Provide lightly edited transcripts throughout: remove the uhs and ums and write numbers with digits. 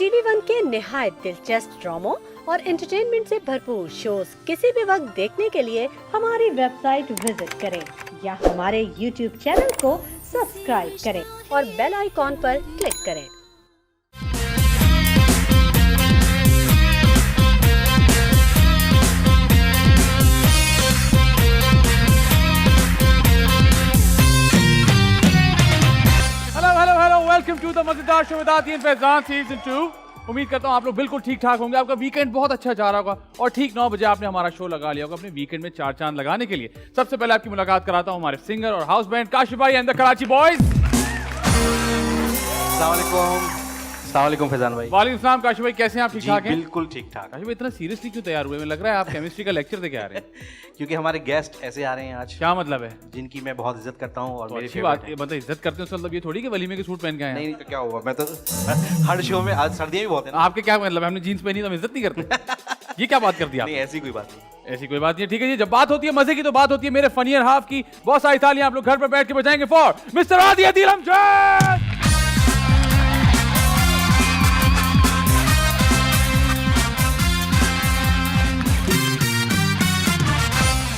TV one के निहायत दिलचस्प ड्रामों और एंटरटेनमेंट से भरपूर शोज किसी भी वक्त देखने के लिए हमारी वेबसाइट विजिट करें या हमारे यूट्यूब चैनल को सब्सक्राइब करें और बेल आइकॉन पर क्लिक करें। वेलकम टू द मजेदार शो विद आदि एंड फैजान सीजन 2। उम्मीद करता हूँ आप लोग बिल्कुल ठीक ठाक होंगे। आपका वीकेंड बहुत अच्छा जा रहा होगा और ठीक 9 बजे आपने हमारा शो लगा लिया होगा अपने वीकेंड में चार चांद लगाने के लिए। सबसे पहले आपकी मुलाकात कराता हूँ हमारे सिंगर और हाउस बैंड काशिफ भाई एंड द कराची बॉयज। अस्सलाम वालेकुम फैजान भाई। वालेकुम सलाम। काशिफ भाई कैसे हैं आप? ठीक ठाक हैं? बिल्कुल ठीक ठाक। काशिफ भाई इतना सीरियसली क्यों तैयार हुए? मुझे लग रहा है आप केमिस्ट्री का लेक्चर देके आ रहे हैं। क्योंकि हमारे गेस्ट ऐसे आ रहे हैं आज। क्या मतलब है? जिनकी मैं बहुत इज्जत करता हूँ और तो मेरी अच्छी बात है। मतलब इज्जत करते हो मतलब ये थोड़ी कि वलीमे के सूट पहन के आए हैं। नहीं तो क्या हुआ, मैं तो हर शो में, आज सर्दियाँ भी बहुत है ना। आपके क्या मतलब? हमने जीन्स पहनी तो हम इज्जत नहीं करते? ये क्या बात कर दी आप? नहीं ऐसी कोई बात नहीं। ऐसी कोई बात नहीं। ठीक है जी, जब बात होती है मजे की तो बात होती है मेरे फनियर हाफ की। बहुत सारी तालियां आप लोग घर पर बैठ के बजाएंगे फॉर मिस्टर आदि अदील अमजद।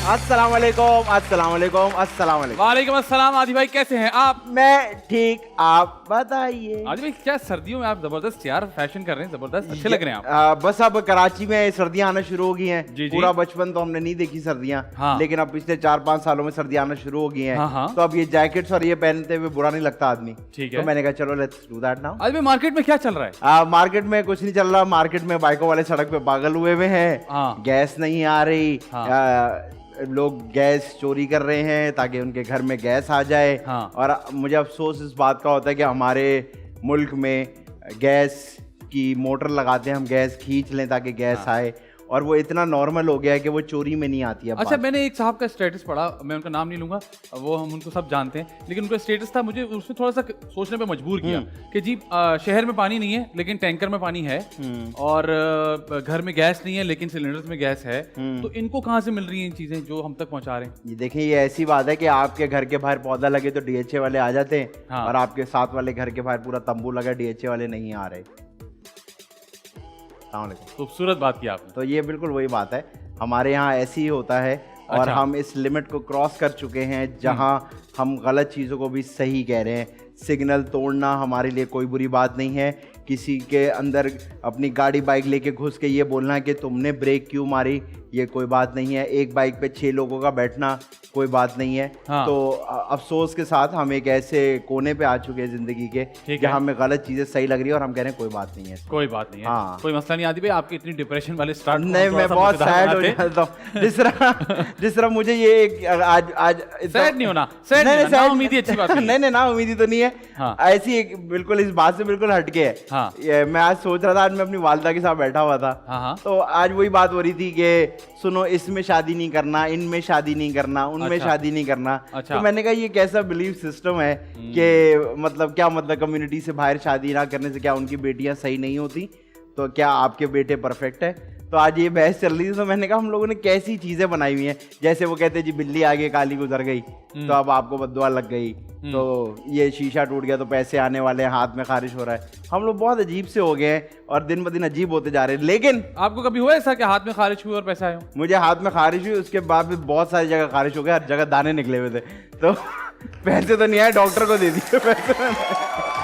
अस्सलाम वालेकुम, अस्सलाम वालेकुम, अस्सलाम वालेकुम। वालेकुम अस्सलाम। आदि भाई कैसे हैं आप? मैं ठीक, आप बताइए। आदि भाई क्या सर्दियों में आप जबरदस्त यार फैशन कर रहे हैं, जबरदस्त अच्छे लग रहे हैं आप। बस अब कराची में सर्दियां आना शुरू हो गई हैं। जी, जी। पूरा बचपन तो हमने नहीं देखी सर्दियां, हाँ। लेकिन अब पिछले 4-5 सालों में सर्दियां आना शुरू हो गई हैं। हाँ, हाँ। तो अब ये जैकेट्स और ये पहनते हुए बुरा नहीं लगता आदमी। ठीक है। तो मैंने कहा चलो लेट्स डू दैट नाउ। आदि भाई मार्केट में क्या चल रहा है? मार्केट में कुछ नहीं चल रहा। मार्केट में बाइकों वाले सड़क पे पागल हुए हुए हैं। हाँ। गैस नहीं आ रही। हाँ। लोग गैस चोरी कर रहे हैं ताकि उनके घर में गैस आ जाए। हाँ। और मुझे अफसोस इस बात का होता है कि हमारे मुल्क में गैस की मोटर लगाते हैं, हम गैस खींच लें ताकि गैस आए, और वो इतना नॉर्मल हो गया है कि वो चोरी में नहीं आती है। अच्छा, मैंने एक साहब का स्टेटस पढ़ा, मैं उनका नाम नहीं लूंगा, वो हम उनको सब जानते हैं, लेकिन उनका स्टेटस था, मुझे उसमें थोड़ा सा सोचने पे मजबूर किया कि जी शहर में पानी नहीं है लेकिन टैंकर में पानी है, और घर में गैस नहीं है लेकिन सिलेंडर्स में गैस है। तो इनको कहाँ से मिल रही हैं चीजें जो हम तक पहुंचा रहे हैं? ये देखें, ये ऐसी बात है कि आपके घर के बाहर पौधा लगे तो डीएचए वाले आ जाते हैं। हाँ। और आपके साथ वाले घर के बाहर पूरा तंबू लगा, डीएचए वाले नहीं आ रहे। खूबसूरत बात की आपने। तो ये बिल्कुल वही बात है, हमारे यहाँ ऐसे ही होता है। और अच्छा। हम इस लिमिट को क्रॉस कर चुके हैं जहाँ हम गलत चीज़ों को भी सही कह रहे हैं। सिग्नल तोड़ना हमारे लिए कोई बुरी बात नहीं है। किसी के अंदर अपनी गाड़ी बाइक लेके घुस के ये बोलना कि तुमने ब्रेक क्यों मारी, ये कोई बात नहीं है। एक बाइक पे 6 लोगों का बैठना कोई बात नहीं है। हाँ। तो अफसोस के साथ हम एक ऐसे कोने पे आ चुके हैं जिंदगी के जहाँ हमें गलत चीज़ें सही लग रही है और हम कह रहे हैं कोई बात नहीं है। कोई बात नहीं है। हाँ। कोई मसला नहीं। आदि भाई आपकी इतनी डिप्रेशन वाले स्टार्ट नहीं, मैं बहुत सैड हो जाता हूँ जिस तरह मुझे ये आज सैड नहीं होना, सैड नहीं होना, नाउमीदी अच्छी बात नहीं है। नहीं, ना उम्मीदी तो नहीं है। हाँ। ऐसी एक बिल्कुल इस बात से बिल्कुल हटके है। हाँ। मैं आज सोच रहा था, आज मैं अपनी वालदा के साथ बैठा हुआ था। हाँ। तो आज वही बात हो रही थी कि सुनो, इसमें शादी नहीं करना, इनमें शादी नहीं करना, उनमें अच्छा। शादी नहीं करना। अच्छा। तो मैंने कहा ये कैसा बिलीफ सिस्टम है कि मतलब क्या मतलब कम्युनिटी से बाहर शादी ना करने से क्या उनकी बेटियां सही नहीं होती? तो क्या आपके बेटे परफेक्ट है? तो आज ये बहस चल रही थी। तो मैंने कहा हम लोगों ने कैसी चीजें बनाई हुई हैं, जैसे वो कहते हैं जी बिल्ली आगे काली गुजर गई तो अब आपको बद्दुआ लग गई, तो ये शीशा टूट गया तो पैसे आने वाले हैं, हाथ में खारिश हो रहा है। हम लोग बहुत अजीब से हो गए हैं और दिन ब दिन अजीब होते जा रहे हैं। लेकिन आपको कभी हुआ ऐसा कि हाथ में खारिश हुई और पैसे आए हो? मुझे हाथ में खारिश हुई, उसके बाद भी बहुत सारी जगह खारिश हो गया, हर जगह दाने निकले हुए थे। तो पैसे तो नहीं आए, डॉक्टर को दे दिए पैसे।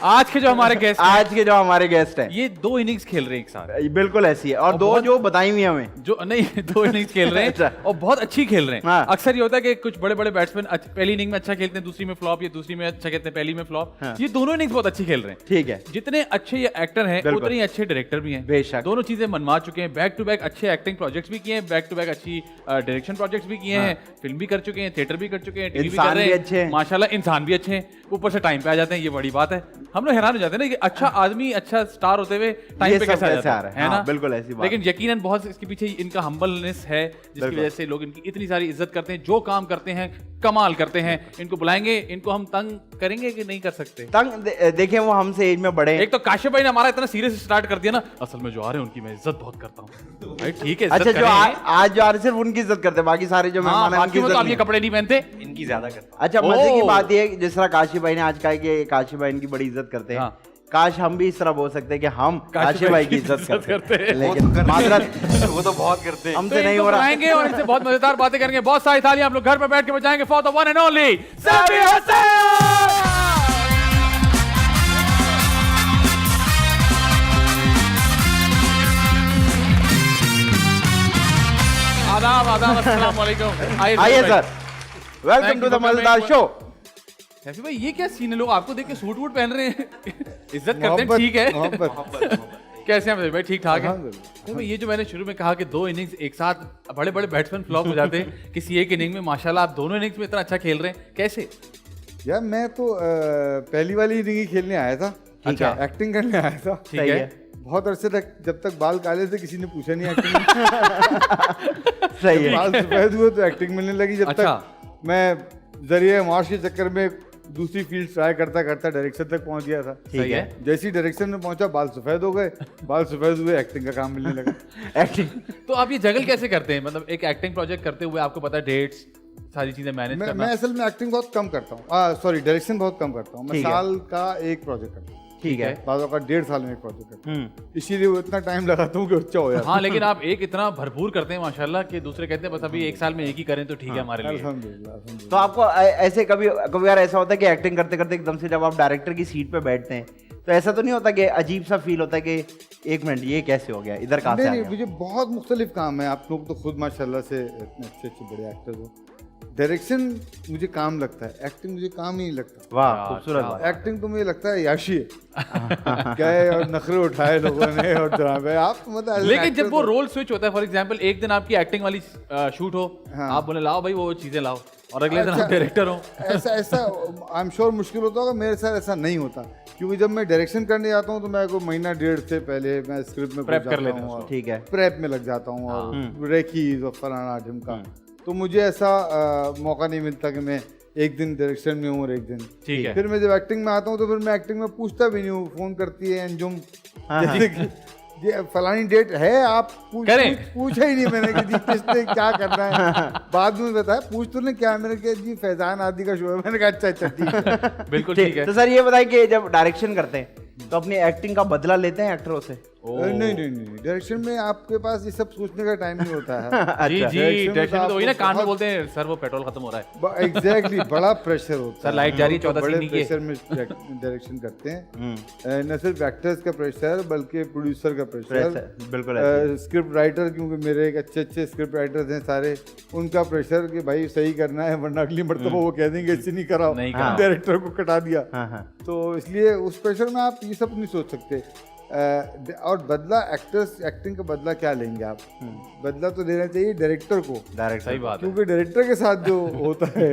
आज के जो हमारे गेस्ट हैं ये 2 इनिंग्स खेल रहे हैं एक साथ। बिल्कुल ऐसी है, और 2 जो बताई हुई हमें जो नहीं 2 इनिंग्स खेल रहे हैं अच्छा। और बहुत अच्छी खेल रहे हैं। हाँ। अक्सर ये होता है कि कुछ बड़े बड़े बैट्समैन पहली इनिंग में अच्छा खेलते हैं, दूसरी में फ्लॉप, या दूसरी में अच्छा खेलते हैं, पहली में फ्लॉप। हाँ। ये दोनों इनिंग्स बहुत अच्छी खेल रहे हैं। ठीक है। जितने अच्छे ये एक्टर हैं उतने ही अच्छे डायरेक्टर भी हैं। बेशक। दोनों चीजें मनवा चुके हैं। बैक टू बैक अच्छे एक्टिंग प्रोजेक्ट्स भी किए हैं, बैक टू बैक अच्छी डायरेक्शन प्रोजेक्ट्स भी किए हैं, फिल्म भी कर चुके हैं, थिएटर भी कर चुके हैं, टीवी भी कर रहे हैं। अच्छे हैं माशाल्लाह, इंसान भी अच्छे हैं, ऊपर से टाइम पे आ जाते हैं। ये बड़ी बात है। हम लोग हैरान हो जाते हैं ना कि अच्छा आदमी अच्छा स्टार होते हुए टाइम पे कैसे आ जाता है ना? बिल्कुल ऐसी बात। लेकिन यकीनन बहुत इसके पीछे इनका हम्बलनेस है जिसकी वजह से लोग इनकी इतनी सारी इज्जत करते हैं। जो काम करते हैं कमाल करते हैं। इनको बुलाएंगे, इनको हम तंग करेंगे कि नहीं कर सकते? तंग देखें, वो हमसे एज में बड़े हैं। एक तो काशिफ भाई ने हमारा इतना सीरियस स्टार्ट कर दिया ना, असल में जो आ रहे हैं उनकी मैं इज्जत बहुत करता हूँ भाई। ठीक है, अच्छा, जो आज जो आ रहे सिर्फ उनकी इज्जत करते हैं, बाकी सारे जो मेहमान हैं उनकी इज्जत आप ये कपड़े नहीं पहनते, इनकी ज्यादा करता। अच्छा, मजे की बात ये है जिस तरह काशिफ भाई ने आज कहा कि काशिफ भाई इनकी बड़ी इज्जत करते हैं। काश हम भी इस तरह बोल सकते हैं कि हम काशी भाई की इज्जत करते हैं, वो लेकिन तो करते माजरत हैं। वो तो बहुत करते हैं। हमसे नहीं हो रहा। आएंगे और इनसे बहुत मजेदार बातें करेंगे, बहुत सारी थालियां आप लोग घर पे बैठ के बजाएंगे for the one and only Saifi Hassan. आदाब आदाब, अस्सलाम वालेकुम। आइए सर, वेलकम टू द मजेदार शो। सैफी भाई ये क्या सीन है, लोग आपको देख के सूट वूट पहन रहे हैं, इज्जत करते हैं, ठीक है। कैसे हैं भाई, ठीक ठाक है। तो भाई ये जो मैंने शुरू में कहा कि 2 इनिंग्स एक साथ बड़े बड़े बैट्समैन फ्लॉप हो जाते हैं, किसी एक इनिंग में माशाल्लाह आप दोनों इनिंग्स में इतना अच्छा खेल रहे हैं, कैसे? यार मैं तो पहली वाली इनिंग ही खेलने आया था। अच्छा। एक्टिंग करने आया था। ठीक सही है। है। बहुत अरसे तक, जब तक बाल काले थे किसी ने पूछा नहीं एक्टिंग सही है। बाल सफेद हुए तो एक्टिंग मिलने लगी। जब अच्छा। तक मैं जरिए मार्श के चक्कर में दूसरी फील्ड ट्राई करता करता डायरेक्शन तक पहुंच गया था। सही है। जैसे ही डायरेक्शन में पहुंचा बाल सफेद हो गए, बाल सफेद हुए, एक्टिंग का काम मिलने लगा। एक्टिंग तो आप ये जगल कैसे करते हैं, मतलब एक एक्टिंग प्रोजेक्ट करते हुए आपको पता है डेट्स सारी चीजें मैनेज मैं करना? असल में एक्टिंग बहुत कम करता हूँ, सॉरी डायरेक्शन बहुत कम करता हूँ। मैं ठीक है। साल का एक प्रोजेक्ट करता हूँ, ठीक है। बाज़ औक़ात 1.5 साल में एक प्रोजेक्ट करता हूँ। इसीलिए वो इतना टाइम लगाता हूँ कि अच्छा हो जाता है। हाँ, लेकिन आप एक इतना भरपूर करते हैं माशाल्लाह कि दूसरे कहते हैं बस अभी 1 साल में एक ही करें तो ठीक है हमारे लिए। अल्हम्दुलिल्लाह, अल्हम्दुलिल्लाह। तो आपको ऐसे कभी कभी यार ऐसा होता है कि एक्टिंग करते करते एकदम से जब आप डायरेक्टर की सीट पे बैठते हैं तो ऐसा तो नहीं होता कि अजीब सा फील होता है कि एक मिनट ये कैसे हो गया, इधर कहाँ से नहीं आ नहीं, गया? मुझे बहुत मुख्तलिफ काम है। आप लोग तो खुद माशाल्लाह से इतने अच्छे अच्छे बड़े एक्टर्स हो। डायरेक्शन मुझे काम लगता है, एक्टिंग मुझे काम ही नहीं लगता। वाह, खूबसूरत बात। एक्टिंग तो मुझे लगता है याशी है। गए और नखरे उठाए लोगों ने और ड्रामे। आप मतलब as an लेकिन actor जब वो तो- रोल स्विच होता है, फॉर एग्जांपल एक दिन आपकी एक्टिंग वाली शूट हो, आप बोले लाओ भाई वो चीजें लाओ, और अगले दिन आप डायरेक्टर हो। ऐसा ऐसा आई एम श्योर मुश्किल होता होगा, मेरे साथ ऐसा नहीं होता। क्योंकि जब मैं डायरेक्शन करने जाता हूँ तो मैं को महीना 1.5 से पहले मैं स्क्रिप्ट में Prep घुस कर जाता लेते हूँ हैं और ठीक है। प्रेप में लग जाता हूँ और रेकीज और फलाना ढिमका। तो मुझे ऐसा मौका नहीं मिलता कि मैं एक दिन डायरेक्शन में हूँ और एक दिन। ठीक है। फिर मैं जब एक्टिंग में आता हूँ तो फिर मैं एक्टिंग में पूछता भी नहीं हूँ। फोन करती है अंजुम, जैसे कि ये फलानी डेट है, आप पूछा ही नहीं मैंने कि जी किसने क्या करना है। बाद में बताया पूछ तो नहीं क्या, मैंने कहा जी फैजान आदि का शो है। मैंने कहा अच्छा अच्छा ठीक है। बिल्कुल ठीक ठीक है। तो सर ये बताएं कि जब डायरेक्शन करते हैं तो अपनी एक्टिंग का बदला लेते हैं एक्टरों से? नहीं नहीं नहीं, डायरेक्शन में आपके पास ये सब सोचने का टाइम नहीं होता है। जी जी, direction में डायरेक्शन में तो वही ना, आपको कान में बहुत- बोलते हैं सर वो पेट्रोल खत्म हो रहा है। एग्जैक्टली बड़ा प्रेशर होता है। सर, लाइट जा रही है 14 बड़े सीनी की। प्रेशर में डायरेक्शन करते हैं। न सिर्फ एक्टर्स का प्रेशर बल्कि प्रोड्यूसर का प्रेशर, बिल्कुल ऐसे। स्क्रिप्ट राइटर, क्योंकि मेरे एक अच्छे अच्छे स्क्रिप्ट राइटर्स हैं सारे, उनका प्रेशर कि भाई सही करना है वरना अगली मरतबा वो कह देंगे इससे नहीं कराओ, नहीं कराओ। डायरेक्टर को कटा दिया। हाँ हाँ। तो इसलिए उस प्रेशर में आप ये सब नहीं सोच सकते। और बदला एक्टिंग का बदला क्या लेंगे आप? बदला तो लेना चाहिए डायरेक्टर को, डायरेक्टर सही बात है। क्योंकि डायरेक्टर के साथ जो होता है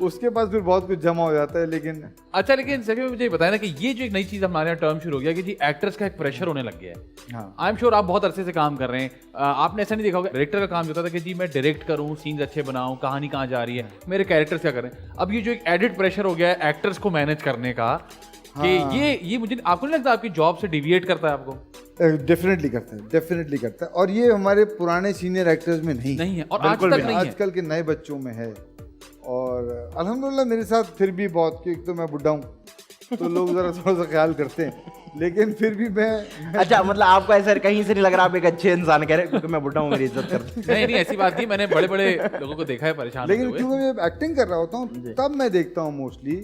उसके पास फिर बहुत कुछ जमा हो जाता है। लेकिन अच्छा, लेकिन सभी में मुझे ये बताया ना कि ये जो एक नई चीज हमारे यहाँ टर्म शुरू हो गया कि जी एक्टर्स का एक प्रेशर होने लग गया है। हाँ, आई एम श्योर आप बहुत अरसे से काम कर रहे हैं, आपने ऐसा नहीं देखा होगा डायरेक्टर का काम जो होता था कि जी मैं डायरेक्ट करूं, सीन्स अच्छे बनाऊं, कहानी कहाँ जा रही है, मेरे कैरेक्टर्स क्या कर रहे हैं। अब ये जो एक एडिड प्रेशर हो गया है एक्टर्स को मैनेज करने का, कि ये मुझे आपको नहीं लगता आपकी जॉब से डिविएट करता है आपको? डेफिनेटली करता है, डेफिनेटली करता है। और ये हमारे पुराने सीनियर एक्टर्स में नहीं है, और आज बिल्कुल तक भी नहीं है। आजकल के नए बच्चों में है। और अल्हम्दुलिल्लाह मेरे साथ फिर भी बहुत, कि एक तो मैं बुढ़ा हूँ तो लोग जरा थोड़ा सा ख्याल करते हैं, लेकिन फिर भी मैं अच्छा, मतलब आपको ऐसा कहीं से नहीं लग रहा आप एक अच्छे इंसान कह रहे हैं क्योंकि मैं बुढ़ा हूँ मेरी इज्जत करते हैं? नहीं नहीं, ऐसी बात नहीं, मैंने बड़े बड़े लोगों को देखा है परेशान लेकिन होते हुए। क्योंकि मैं एक्टिंग कर रहा होता हूँ तब मैं देखता हूँ मोस्टली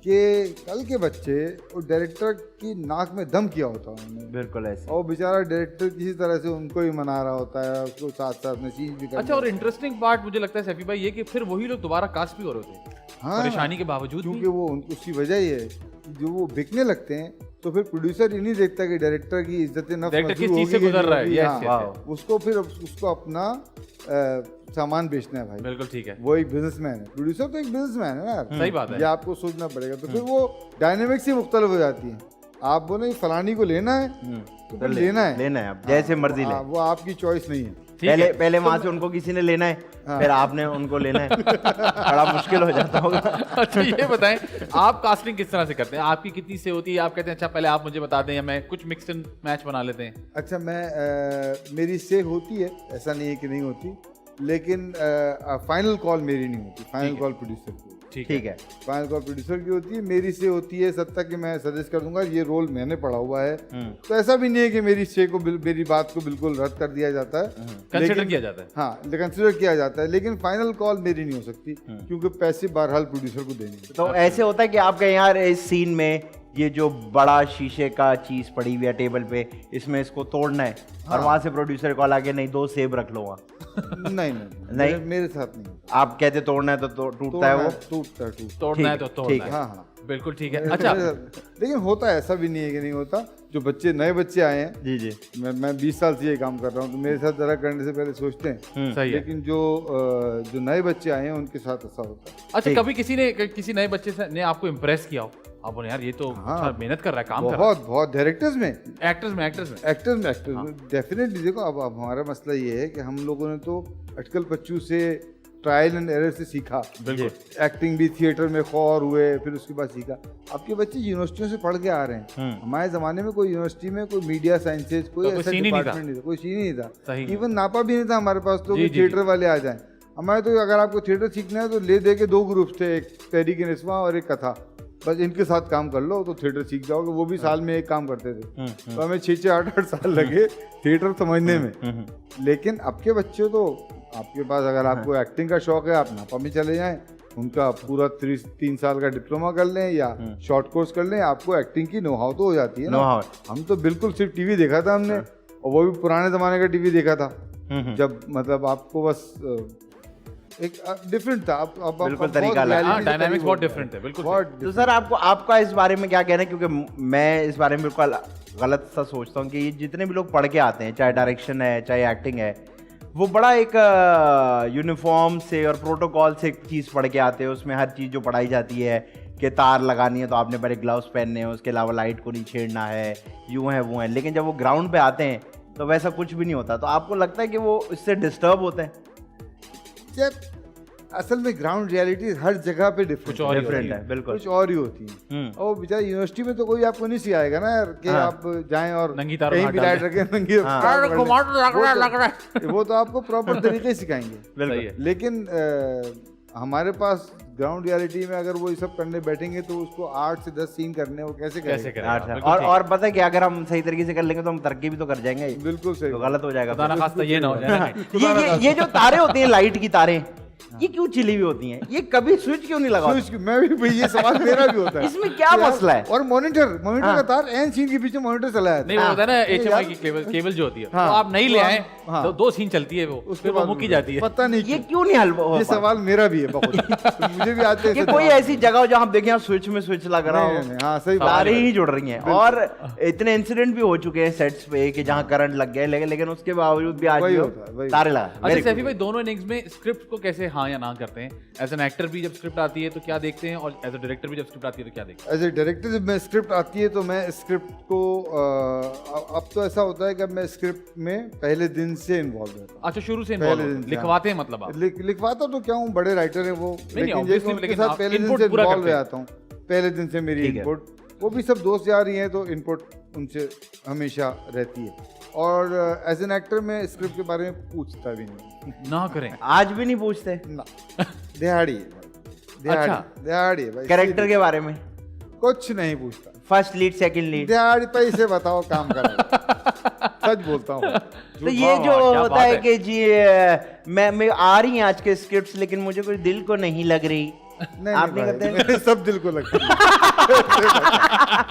कि कल के बच्चे और डायरेक्टर की नाक में दम किया होता है उन्होंने, बिल्कुल ऐसे। और बेचारा डायरेक्टर किसी तरह से उनको ही मना रहा होता है, उसको साथ साथ में चीज भी कर अच्छा, और इंटरेस्टिंग पार्ट मुझे लगता है सैफी भाई ये कि फिर वही लोग दोबारा कास्ट भी हो रहे होते हैं, हाँ, परेशानी के बावजूद भी। क्योंकि वो उसकी वजह ये है कि जो वो बिकने लगते हैं तो फिर प्रोड्यूसर ये नहीं देखता कि डायरेक्टर की इज्जत नफ्स डायरेक्टर किस मजबूर चीज से होगी कि गुजर नहीं रहा है। होगी। यस, हाँ, यस, यस। उसको फिर उसको अपना सामान बेचना है भाई। बिल्कुल ठीक है, वो एक बिजनेसमैन है, प्रोड्यूसर तो एक बिजनेसमैन है ना यार। सही बात है। ये आपको सोचना पड़ेगा। तो फिर वो डायनेमिक्स ही मुख्तलिफ हो जाती है। आप बोले फलानी को लेना है तो फिर लेना है, लेना है, आप जैसे मर्जी ले। वो आपकी चॉइस नहीं है। पहले वहां से उनको किसी ने लेना है, फिर आपने उनको लेना है, बड़ा मुश्किल हो जाता होगा। अच्छा ये बताएं, आप कास्टिंग किस तरह से करते हैं? आपकी कितनी से होती है? आप कहते हैं अच्छा पहले आप मुझे बता दें या मैं कुछ मिक्स एंड मैच बना लेते हैं? अच्छा, मैं मेरी से होती है, ऐसा नहीं है कि नहीं होती, लेकिन फाइनल कॉल मेरी नहीं होती, फाइनल कॉल प्रोड्यूसर की। ठीक है। फाइनल कॉल प्रोड्यूसर की होती है, मेरी से होती है सत्ता कि मैं सजेस्ट कर दूंगा ये रोल मैंने पढ़ा हुआ है। तो ऐसा भी नहीं है कि मेरी से को मेरी बात को बिल्कुल रद्द कर दिया जाता है, कंसिडर किया जाता है। हाँ, कंसिडर किया जाता है, लेकिन फाइनल कॉल मेरी नहीं हो सकती क्योंकि पैसे बहरहाल प्रोड्यूसर को देने हैं। तो ऐसे होता है कि आप कहें यार इस सीन में ये जो बड़ा शीशे का चीज पड़ी हुई है टेबल पे, इसमें इसको तोड़ना है, और वहां से प्रोड्यूसर कॉल आके नहीं 2 सेब रख लो वहाँ। नहीं, मेरे साथ नहीं। आप कहते तोड़ना है तो टूटता है वो। टूटता है। तोड़ना है तो ठीक तोड़ना है। है। हाँ, बिल्कुल ठीक है। अच्छा, लेकिन होता है, ऐसा भी नहीं है कि नहीं होता। जो बच्चे नए बच्चे आए हैं, जी जी, मैं 20 साल से ये काम कर रहा हूँ, तो मेरे साथ जरा करने से पहले सोचते हैं, सही है। लेकिन जो नए बच्चे आए हैं उनके साथ ऐसा होता है। अच्छा, कभी किसी नए बच्चे से ने आपको इम्प्रेस किया हो, आप बोले यार ये तो अच्छा मेहनत कर रहा है, काम कर रहा बहुत डायरेक्टर्स में, है, एक्टर्स में डेफिनेटली। देखो अब हमारा मसला ये है कि हम लोगों ने तो अटकल बच्चू से ट्रायल एंड एरर से सीखा, बिल्कुल। एक्टिंग भी थिएटर में खौर हुए, फिर उसके बाद सीखा। आपके बच्चे यूनिवर्सिटियों से पढ़ के आ रहे हैं। हमारे जमाने में कोई यूनिवर्सिटी में कोई मीडिया साइंसेज कोई ऐसा डिपार्टमेंट नहीं था, कोई सीन नहीं था, इवन नापा भी नहीं था हमारे पास। तो थिएटर वाले आ जाएं, हमारे तो अगर आपको थिएटर सीखना है तो ले दे के 2 ग्रुप थे, एक तहरीक निस्वा और एक कथा, बस इनके साथ काम कर लो तो थिएटर सीख जाओगे। वो भी साल में एक काम करते थे, तो हमें 6-6, 8-8 साल लगे थिएटर समझने में। लेकिन अब के बच्चे तो, आपके पास अगर आपको एक्टिंग का शौक है, आप नापा में चले जाएं, उनका पूरा 3 साल का डिप्लोमा कर लें या शॉर्ट कोर्स कर लें, आपको एक्टिंग की नोहाव तो हो जाती है ना। हम तो बिल्कुल सिर्फ टीवी देखा था हमने, और वो भी पुराने जमाने का टीवी देखा था, जब मतलब आपको बस एक डिफरेंट था। अब बिल्कुल तरीका अलग, डायनामिक्स बहुत डिफरेंट है, बिल्कुल। तो सर आपका इस बारे में क्या कहना है? क्योंकि मैं इस बारे में बिल्कुल गलत सा सोचता हूँ कि ये जितने भी लोग पढ़ के आते हैं, चाहे डायरेक्शन है चाहे एक्टिंग है, वो बड़ा एक यूनिफॉर्म से और प्रोटोकॉल से एक चीज़ पढ़ के आते हैं। उसमें हर चीज़ जो पढ़ाई जाती है कि तार लगानी है तो आपने पहले ग्लव्स पहनने हैं, उसके अलावा लाइट को नहीं छेड़ना है, यूँ है वो है। लेकिन जब वो ग्राउंड पे आते हैं तो वैसा कुछ भी नहीं होता। तो आपको लगता है कि वो इससे डिस्टर्ब होते हैं? असल में ग्राउंड रियलिटी हर जगह पे डिफरेंट है, बिल्कुल कुछ और ही होती है। और बेचारा यूनिवर्सिटी में तो कोई आपको नहीं सिखाएगा ना यार कि आप जाएं और कहीं भी लाइट रखें, नंगी वो तो आपको प्रॉपर तरीके सिखाएंगे। लेकिन हमारे पास ग्राउंड रियलिटी में अगर वो ये सब करने बैठेंगे तो उसको 8 से 10 सीन करने वो कैसे करेंगे? और पता है कि अगर हम सही तरीके से कर लेंगे तो हम तरक्की भी तो कर जाएंगे। बिल्कुल सही, तो गलत हो जाएगा। तो ये ना हो जाए। ये जो तारे होती हैं, लाइट की तारें, ये क्यों चिली हुई होती हैं? ये कभी स्विच क्यों नहीं लगा? मैं भी ये सवाल मेरा भी होता है, इसमें क्या मसला है? और मॉनिटर का तार एंड सीन के पीछे मॉनिटर चला है। नहीं, वो होता है ना HMI की केबल जो होती है, तो आप नहीं ले आए तो 2 सीन चलती है, वो फिर वो मुक्की जाती है। पता नहीं ये क्यों नहीं हल हो? ये सवाल मेरा भी है बहुत। मुझे भी आते हैं कोई ऐसी जगह हो जहाँ आप देखें स्विच में स्विच लग रहा हो, हाँ सही, तारें ही जुड़ रही हैं। और इतने इंसिडेंट भी हो चुके हैं सेट्स पे कि जहाँ करंट लग गया, लेकिन उसके बावजूद भी आज तारे लगा। अच्छा सैफी भाई, दोनों इनिंग्स में स्क्रिप्ट को कैसे हाँ या ना करते हैं? एज एन एक्टर भी जब स्क्रिप्ट आती है तो क्या देखते हैं, और एज अ डायरेक्टर भी जब स्क्रिप्ट आती है तो क्या देखते हैं? एज ए डायरेक्टर जब मैं स्क्रिप्ट आती है तो मैं स्क्रिप्ट को अब तो ऐसा होता है कि मैं स्क्रिप्ट में पहले दिन से इन्वॉल्व रहता हूँ। अच्छा, शुरू से इन्वॉल्व लिखवाते हैं मतलब आप? लिखवाता तो क्या हूँ, बड़े राइटर हैं वो, लेकिन उनके साथ पहले दिन से पूरा इन्वॉल्व रहता हूँ। पहले दिन से मेरी इनपुट, वो भी सब दोस्त यार ही हैं तो इनपुट उनसे हमेशा रहती है। और एज एन एक्टर मैं स्क्रिप्ट के बारे में पूछता भी नहीं। ना करें, आज भी नहीं पूछते ना, दिहाड़ी है भाई। कैरेक्टर के बारे में कुछ नहीं पूछता, फर्स्ट लीड सेकंड लीड, दिहाड़ी पैसे बताओ काम करो। सच बोलता हूँ। तो ये जो होता है कि जी मैं आ रही हैं आज के स्क्रिप्ट्स, लेकिन मुझे कोई दिल को नहीं लग रही, आप नहीं करते? मेरे सब दिल को लगता है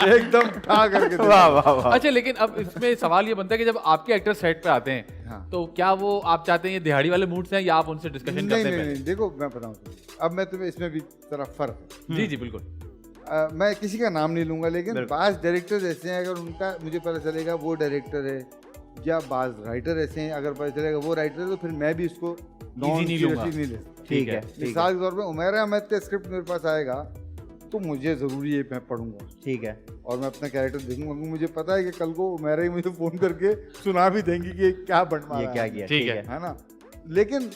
एकदम ठा करके। वाह वाह वाह। अच्छा, लेकिन अब इसमें सवाल ये बनता है कि जब आपके एक्टर सेट पे आते हैं, तो क्या वो आप चाहते हैं ये दिहाड़ी वाले मूड से हैं या आप उनसे डिस्कशन करते हैं? नहीं, देखो मैं बताऊँ, अब मैं तुम्हें इसमें भी तरह फर्क है। जी जी बिल्कुल। मैं किसी का नाम नहीं लूंगा, लेकिन बाज डायरेक्टर ऐसे हैं, अगर उनका मुझे पता चलेगा वो डायरेक्टर है, या बाज राइटर ऐसे हैं अगर पता चलेगा वो राइटर है, तो फिर मैं भी उसको नॉन सीरियसली नहीं लेता। ठीक है। मिसाल के तौर पे उमैर अहमद का स्क्रिप्ट मेरे पास आएगा तो मुझे जरूरी है, मैं पढ़ूंगा, ठीक है, और मैं अपना कैरेक्टर देखूंगा, मुझे पता है कि कल को उमैर ही मुझे फोन करके सुना भी देंगी कि क्या बनवा, ये क्या किया, ठीक है ना। लेकिन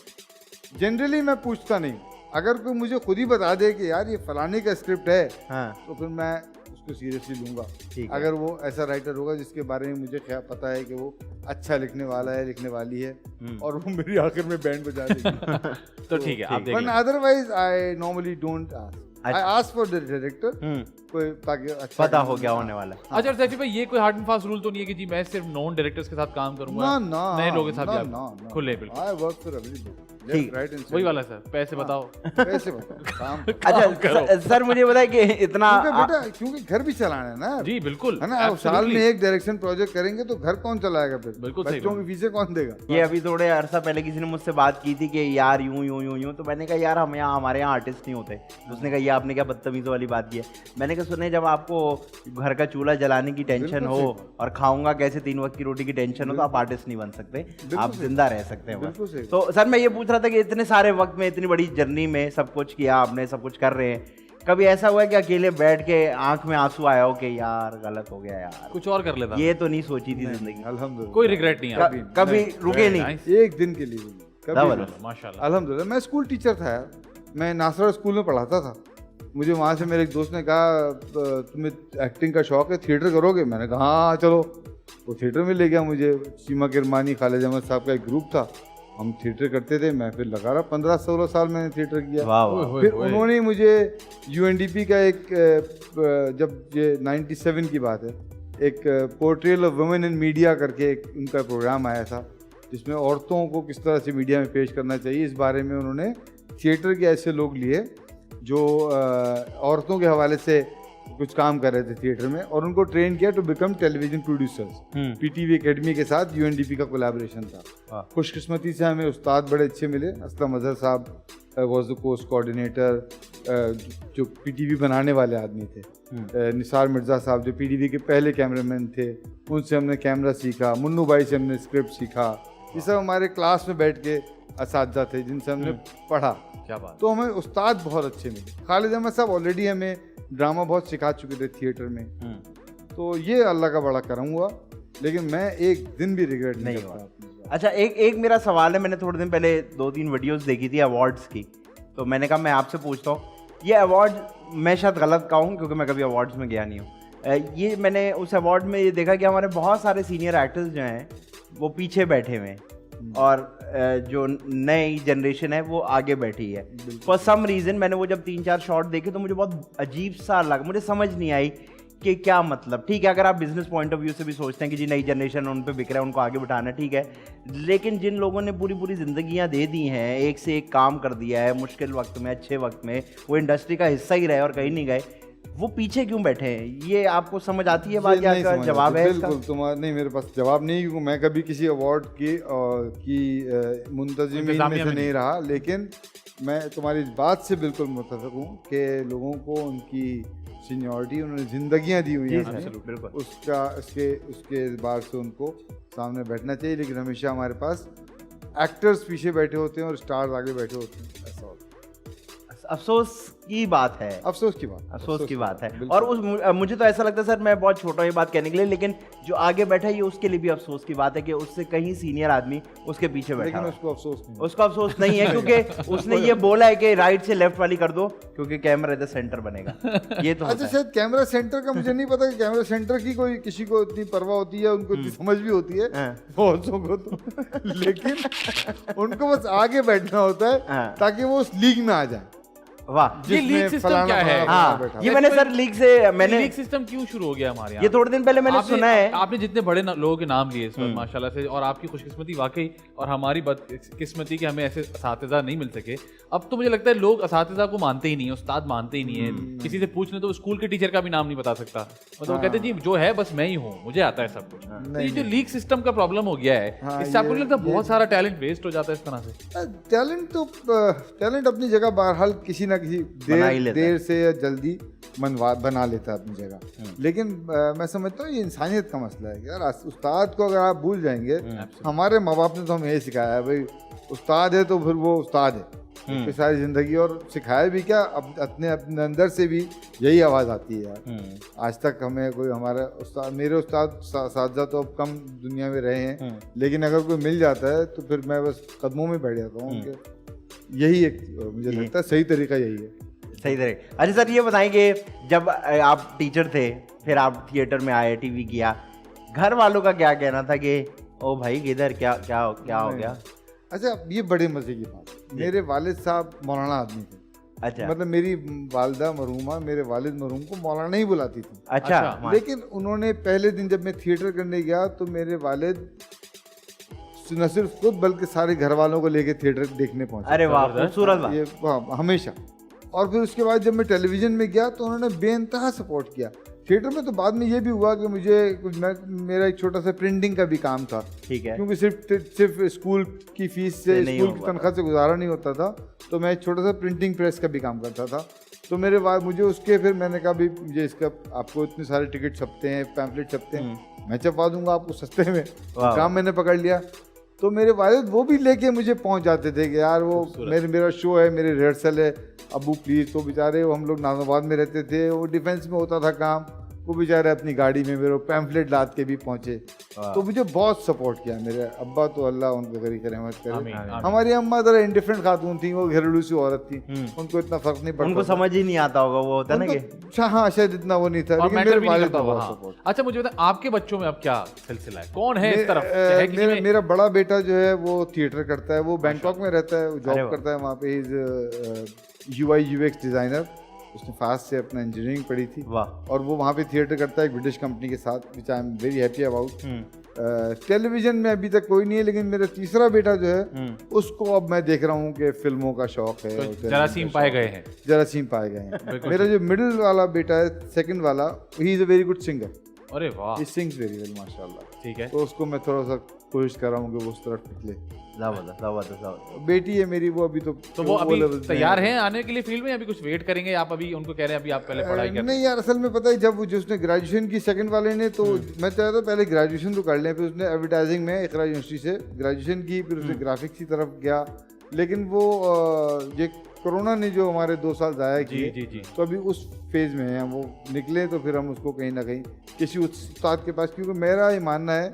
जनरली मैं पूछता नहीं, अगर कोई मुझे खुद ही बता दे कि यार ये फलाने का स्क्रिप्ट है, हाँ, तो फिर मैं उसको सीरियसली लूंगा। ठीक है। अगर वो ऐसा राइटर होगा जिसके बारे में मुझे क्या पता है कि वो अच्छा लिखने वाला है, लिखने वाली है, और वो मेरी आखिर में बैंड बजा देगी। तो ठीक है, आप देख But लें। otherwise, I normally don't ask. I ask for the director, कोई ताकि अच्छा पता हो क्या होने वाला है। अच्छा सैफी भाई, ये कोई हार्ड एंड फास्ट रूल तो नहीं है कि जी मैं सिर्फ नॉन डायरेक्टर्स के साथ काम करूंगा, ना नए लोगों के साथ भी ना आप खुले बिल्कुल। I work for everybody. ठीक। Left, right and वही center. वाला सर, पैसे बताओ। कैसे बताओ काम अच्छा सर मुझे बताए कि इतना क्योंकि बेटा क्योंकि घर भी चलाना है ना, जी बिल्कुल, है ना। अब साल में एक डायरेक्शन प्रोजेक्ट करेंगे तो घर कौन चलाएगा फिर? बिल्कुल सही बच्चों बात। की फीसें कौन देगा? ये अभी थोड़े अरसा पहले किसी ने मुझसे बात की थी कि यार यूं यूं यूं यूं, तो मैंने कहा यार हम यहाँ हमारे यहाँ आर्टिस्ट नहीं होते। उसने कहा ये आपने क्या बदतमीज़ वाली बात की है। मैंने कहा सुने, जब आपको घर का चूल्हा जलाने की टेंशन बिल्कुल हो सही। और खाऊंगा कैसे 3 वक्त की रोटी की टेंशन हो, तो आप आर्टिस्ट नहीं बन सकते, आप सही। जिंदा रह सकते हैं बिल्कुल बस। सही। तो सर मैं ये पूछ रहा था कि इतने सारे वक्त में, इतनी बड़ी जर्नी में सब कुछ किया आपने, सब कुछ कर रहे हैं, कभी ऐसा हुआ है कि अकेले बैठ के आंख में आंसू आया हो कि यार गलत हो गया यार, कुछ और कर लेता, ये तो नहीं सोची थी जिंदगी, अल्हम्दुलिल्लाह कोई रिग्रेट नहीं है। कभी रुके नहीं? Nice, एक दिन के लिए भी नहीं, कभी डबल। नहीं। माशाल्लाह। अल्हम्दुलिल्लाह। मैं स्कूल टीचर था यार, मैं नासरा स्कूल में पढ़ाता था। मुझे वहाँ से मेरे एक दोस्त ने कहा तुम्हें एक्टिंग का शौक है, थिएटर करोगे? मैंने कहा हाँ चलो। वो थिएटर में ले गया मुझे। सीमा किरमानी, खालिद अहमद साहब का एक ग्रुप था, हम थिएटर करते थे। मैं फिर लगा रहा 15-16 साल मैंने थिएटर किया। वाह वाह। फिर उन्होंने मुझे यूएनडीपी का एक जब ये 97 की बात है, एक portrayal of women in media करके एक उनका प्रोग्राम आया था, जिसमें औरतों को किस तरह से मीडिया में पेश करना चाहिए, इस बारे में उन्होंने थिएटर के ऐसे लोग लिए जो औरतों के हवाले से कुछ काम कर रहे थे थिएटर में, और उनको ट्रेन किया to become television producers. PTV academy के साथ यूएनडीपी का कोलैबोरेशन था। खुशकिस्मती से हमें उस्ताद बड़े अच्छे मिले। असलम अजहर साहब वाज द कोर्स कोऑर्डिनेटर, जो पीटीवी बनाने वाले आदमी थे। निसार मिर्ज़ा साहब जो पीटीवी के पहले कैमरामैन थे, उनसे हमने कैमरा सीखा। मुन्नू भाई से हमने स्क्रिप्ट सीखा। ये सब हमारे क्लास में बैठ के असातिज़ा थे जिनसे हमने पढ़ा। क्या बात। तो हमें उस्ताद बहुत अच्छे मिले। खालिद अहमद साहब ऑलरेडी हमें ड्रामा बहुत सिखा चुके थे थिएटर में। तो ये अल्लाह का बड़ा करम हुआ, लेकिन मैं एक दिन भी रिग्रेट नहीं करता। अच्छा एक मेरा सवाल है, मैंने थोड़े दिन पहले 2-3 वीडियोस देखी थी अवार्ड्स की, तो मैंने कहा मैं आपसे पूछता हूँ, ये अवार्ड मैं शायद गलत कहूँ क्योंकि मैं कभी अवार्ड्स में गया नहीं हूँ। ये मैंने उस अवार्ड में ये देखा कि हमारे बहुत सारे सीनियर एक्टर्स जो हैं वो पीछे बैठे हुए हैं, और जो नई जनरेशन है वो आगे बैठी है। फॉर सम रीज़न मैंने वो जब 3-4 शॉट देखे तो मुझे बहुत अजीब सा लगा, मुझे समझ नहीं आई कि क्या मतलब। ठीक है, अगर आप बिजनेस पॉइंट ऑफ व्यू से भी सोचते हैं कि जी नई जनरेशन उन पे बिक रहा है, उनको आगे बिठाना, ठीक है, लेकिन जिन लोगों ने पूरी पूरी जिंदगियां दे दी हैं, एक से एक काम कर दिया है, मुश्किल वक्त में, अच्छे वक्त में, वो इंडस्ट्री का हिस्सा ही रहे और कहीं नहीं गए, वो पीछे क्यों बैठे हैं? ये आपको समझ आती है बात या का जवाब है इसका? बिल्कुल तुम्हारा नहीं, मेरे पास जवाब नहीं, क्योंकि मैं कभी किसी अवार्ड की मुंतजिमीन में से नहीं रहा। लेकिन मैं तुम्हारी इस बात से बिल्कुल मुत्तफिक हूँ कि लोगों को उनकी सीनियरिटी, उन्होंने जिंदगियां दी हुई हैं हमें, बिल्कुल उसका उसके एतबार से उनको सामने बैठना चाहिए। लेकिन हमेशा हमारे पास एक्टर्स पीछे बैठे होते हैं और स्टार्स आगे बैठे होते हैं, ऐसा होता है। अफसोस की बात है, अफसोस की बात, अफसोस की बात है। बिल्कुल। और मुझे तो ऐसा लगता है सर, मैं बहुत छोटा हूँ ये बात कहने के लिए, लेकिन जो आगे बैठा है ये उसके लिए भी अफसोस की बात है कि उससे कहीं सीनियर आदमी उसके पीछे बैठा लेकिन है। उसको अफसोस नहीं। उसको अफसोस नहीं है क्योंकि उसने ये बोला है कि राइट से लेफ्ट वाली कर दो क्योंकि कैमरा इधर सेंटर बनेगा। ये तो अच्छा, शायद कैमरा सेंटर का मुझे नहीं पता कि कैमरा सेंटर की कोई किसी को इतनी परवाह होती है, उनको इतनी समझ भी होती है बहुतों को तो। लेकिन उनको बस आगे बैठना होता है ताकि वो उस लीग में आ जाए। वाह, ये जिसमें लीग सिस्टम फलाना क्या है? फलाना हाँ, बैठा ये मैंने सर लीग से मैंने लीग सिस्टम क्यों शुरू हो गया हमारे यहाँ? ये थोड़े दिन पहले मैंने सुना है। आपने जितने बड़े लोगों के नाम लिए इस पर माशाल्लाह से, और आपकी खुशकिस्मती वाकई, और हमारी बदकिस्मती कि हमें ऐसे असातिज़ा नहीं मिल सके। अब तो मुझे लगता है लोग असातिज़ा को मानते ही नहीं है, उस्ताद मानते ही नहीं है। किसी से पूछने तो स्कूल के टीचर का भी नाम नहीं बता सकता, मतलब वो कहते हैं जी जो है बस मैं ही हूँ, मुझे आता है सब कुछ। तो ये जो लीग सिस्टम का प्रॉब्लम हो गया है, इससे आपको नहीं लगता बहुत सारा टैलेंट वेस्ट हो जाता है इस तरह से? टैलेंट अपनी जगह बहरहाल किसी ना किसी देर से या जल्दी बना लेता है अपनी जगह। लेकिन मैं समझता हूँ ये इंसानियत का मसला है यार। उस्ताद को अगर आप भूल जाएंगे, हमारे माँ बाप ने तो हमें यही सिखाया है, भाई उस्ताद है तो फिर वो उस्ताद है उसकी सारी जिंदगी, और सिखाया भी क्या, अपने अंदर से भी यही आवाज़ आती है यार। आज तक हमें कोई हमारा उस्ताद, मेरे उस्ताद साथी तो अब कम दुनिया में रहे हैं, लेकिन अगर कोई मिल जाता है तो फिर मैं बस कदमों में बैठ जाता हूँ उनके। यही एक मुझे लगता है सही तरीका यही है। सही तरह। अच्छा सर, ये बताएंगे जब आप टीचर थे, फिर आप थिएटर में आए, टीवी किया, घर वालों का क्या कहना था कि ओ भाई किधर क्या क्या हो गया? अच्छा, ये बड़े मजे की बात है। मेरे वालिद साहब मौलाना आदमी थे। अच्छा मतलब मेरी वालदा मरहूमा मेरे वालिद मरहूम को मौलाना ही बुलाती थी। अच्छा, लेकिन उन्होंने पहले दिन जब मैं थिएटर करने गया तो मेरे वालिद न सिर्फ खुद बल्कि सारे घर वालों को लेके थिएटर देखने पहुंचे। अरे वाह, खूबसूरत बात। ये हमेशा। और फिर उसके बाद जब मैं टेलीविजन में गया तो उन्होंने बेइंतहा सपोर्ट किया। थिएटर में तो बाद में ये भी हुआ कि मुझे मेरा एक छोटा सा प्रिंटिंग का भी काम था। ठीक है। क्योंकि सिर्फ स्कूल की फीस से, स्कूल की तनख्वाह से गुजारा नहीं होता था, तो मैं एक छोटा सा प्रिंटिंग प्रेस का भी काम करता था। तो मेरे बाद मुझे उसके फिर मैंने कहा भी मुझे इसका, आपको इतने सारे टिकट छपते हैं, पैम्पलेट छपते हैं, मैं छपवा दूंगा आपको सस्ते में। काम मैंने पकड़ लिया। तो मेरे वालिद वो भी लेके मुझे पहुंच जाते थे कि यार वो मेरा शो है, मेरी रिहर्सल है, अबू प्लीज़। तो बेचारे वो, हम लोग नाज़ाबाद में रहते थे, वो डिफेंस में होता था काम, वो बेचारे अपनी गाड़ी में मेरे पैम्फलेट लाद के भी पहुंचे। तो मुझे बहुत सपोर्ट किया मेरे अब्बा, तो अल्लाह उनको करी रहमत करे। हमारी अम्मा जरा इंडिफरेंट खातून थी, वो घरेलू सी औरत थी, उनको इतना फर्क नहीं पड़ता, उनको समझ ही नहीं आता होगा, वो होता ना कि हाँ शायद इतना वो नहीं था, लेकिन मेरे वालिद का बहुत सपोर्ट। अच्छा मुझे बता, आपके बच्चों में अब क्या सिलसिला है, कौन है इस तरफ? मेरा बड़ा बेटा जो है वो थिएटर करता है, वो बैंकॉक में रहता है, वो जॉब करता है वहाँ पे, UI UX डिज़ाइनर। उसने फास्ट से अपना इंजीनियरिंग पढ़ी थी। वाह। और वो वहाँ पे थिएटर करता है एक ब्रिटिश कंपनी के साथ, which I am very happy about. Television में अभी तक कोई नहीं है, लेकिन मेरा तीसरा बेटा जो है उसको अब मैं देख रहा हूँ कि फिल्मों का शौक है। तो जरासीम पाए गए हैं, जरासीम पाए गए हैं। मेरा जो मिडिल वाला बेटा है, सेकंड वाला, he is a very good singer. अरे वाह, ही सिंग्स वेरी वेल माशाल्लाह। ठीक है। तो उसको मैं थोड़ा सा कोशिश कर रहा हूँ कि वो उस तरफ निकले। बेटी है मेरी, वो अभी तो वो अभी तैयार हैं आने के लिए फील्ड में, अभी कुछ वेट करेंगे आप? अभी उनको कह रहे हैं अभी आप पहले पढ़ाई करें? नहीं यार, असल में पता है, जब वो जिसने ग्रेजुएशन की सेकंड वाले ने, तो मैं चाहता था पहले ग्रेजुएशन तो कर लें, फिर उसने एडवर्टाइजिंग में इकरा यूनिवर्सिटी से ग्रेजुएशन की, फिर उसने ग्राफिक्स की तरफ गया। लेकिन वो ये कोरोना ने जो हमारे 2 साल ज़ाया किए, तो अभी उस फेज़ में हैं। वो निकले तो फिर हम उसको कहीं ना कहीं किसी उस्ताद के पास, क्योंकि मेरा ये मानना है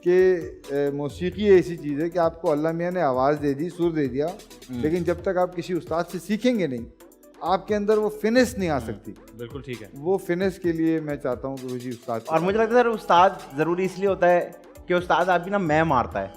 कि मौसीकी ऐसी चीज़ है कि आपको अल्लाह मियाँ ने आवाज़ दे दी, सुर दे दिया, लेकिन जब तक आप किसी उस्ताद से सीखेंगे नहीं, आपके अंदर वो फिनिश नहीं आ सकती। बिल्कुल ठीक है। वो फिनिश के लिए मैं चाहता हूँ कि किसी उस्ताद। और मुझे लगता है सर, उस्ताद ज़रूरी इसलिए होता है कि उस्ताद आपकी ना मैं मारता है।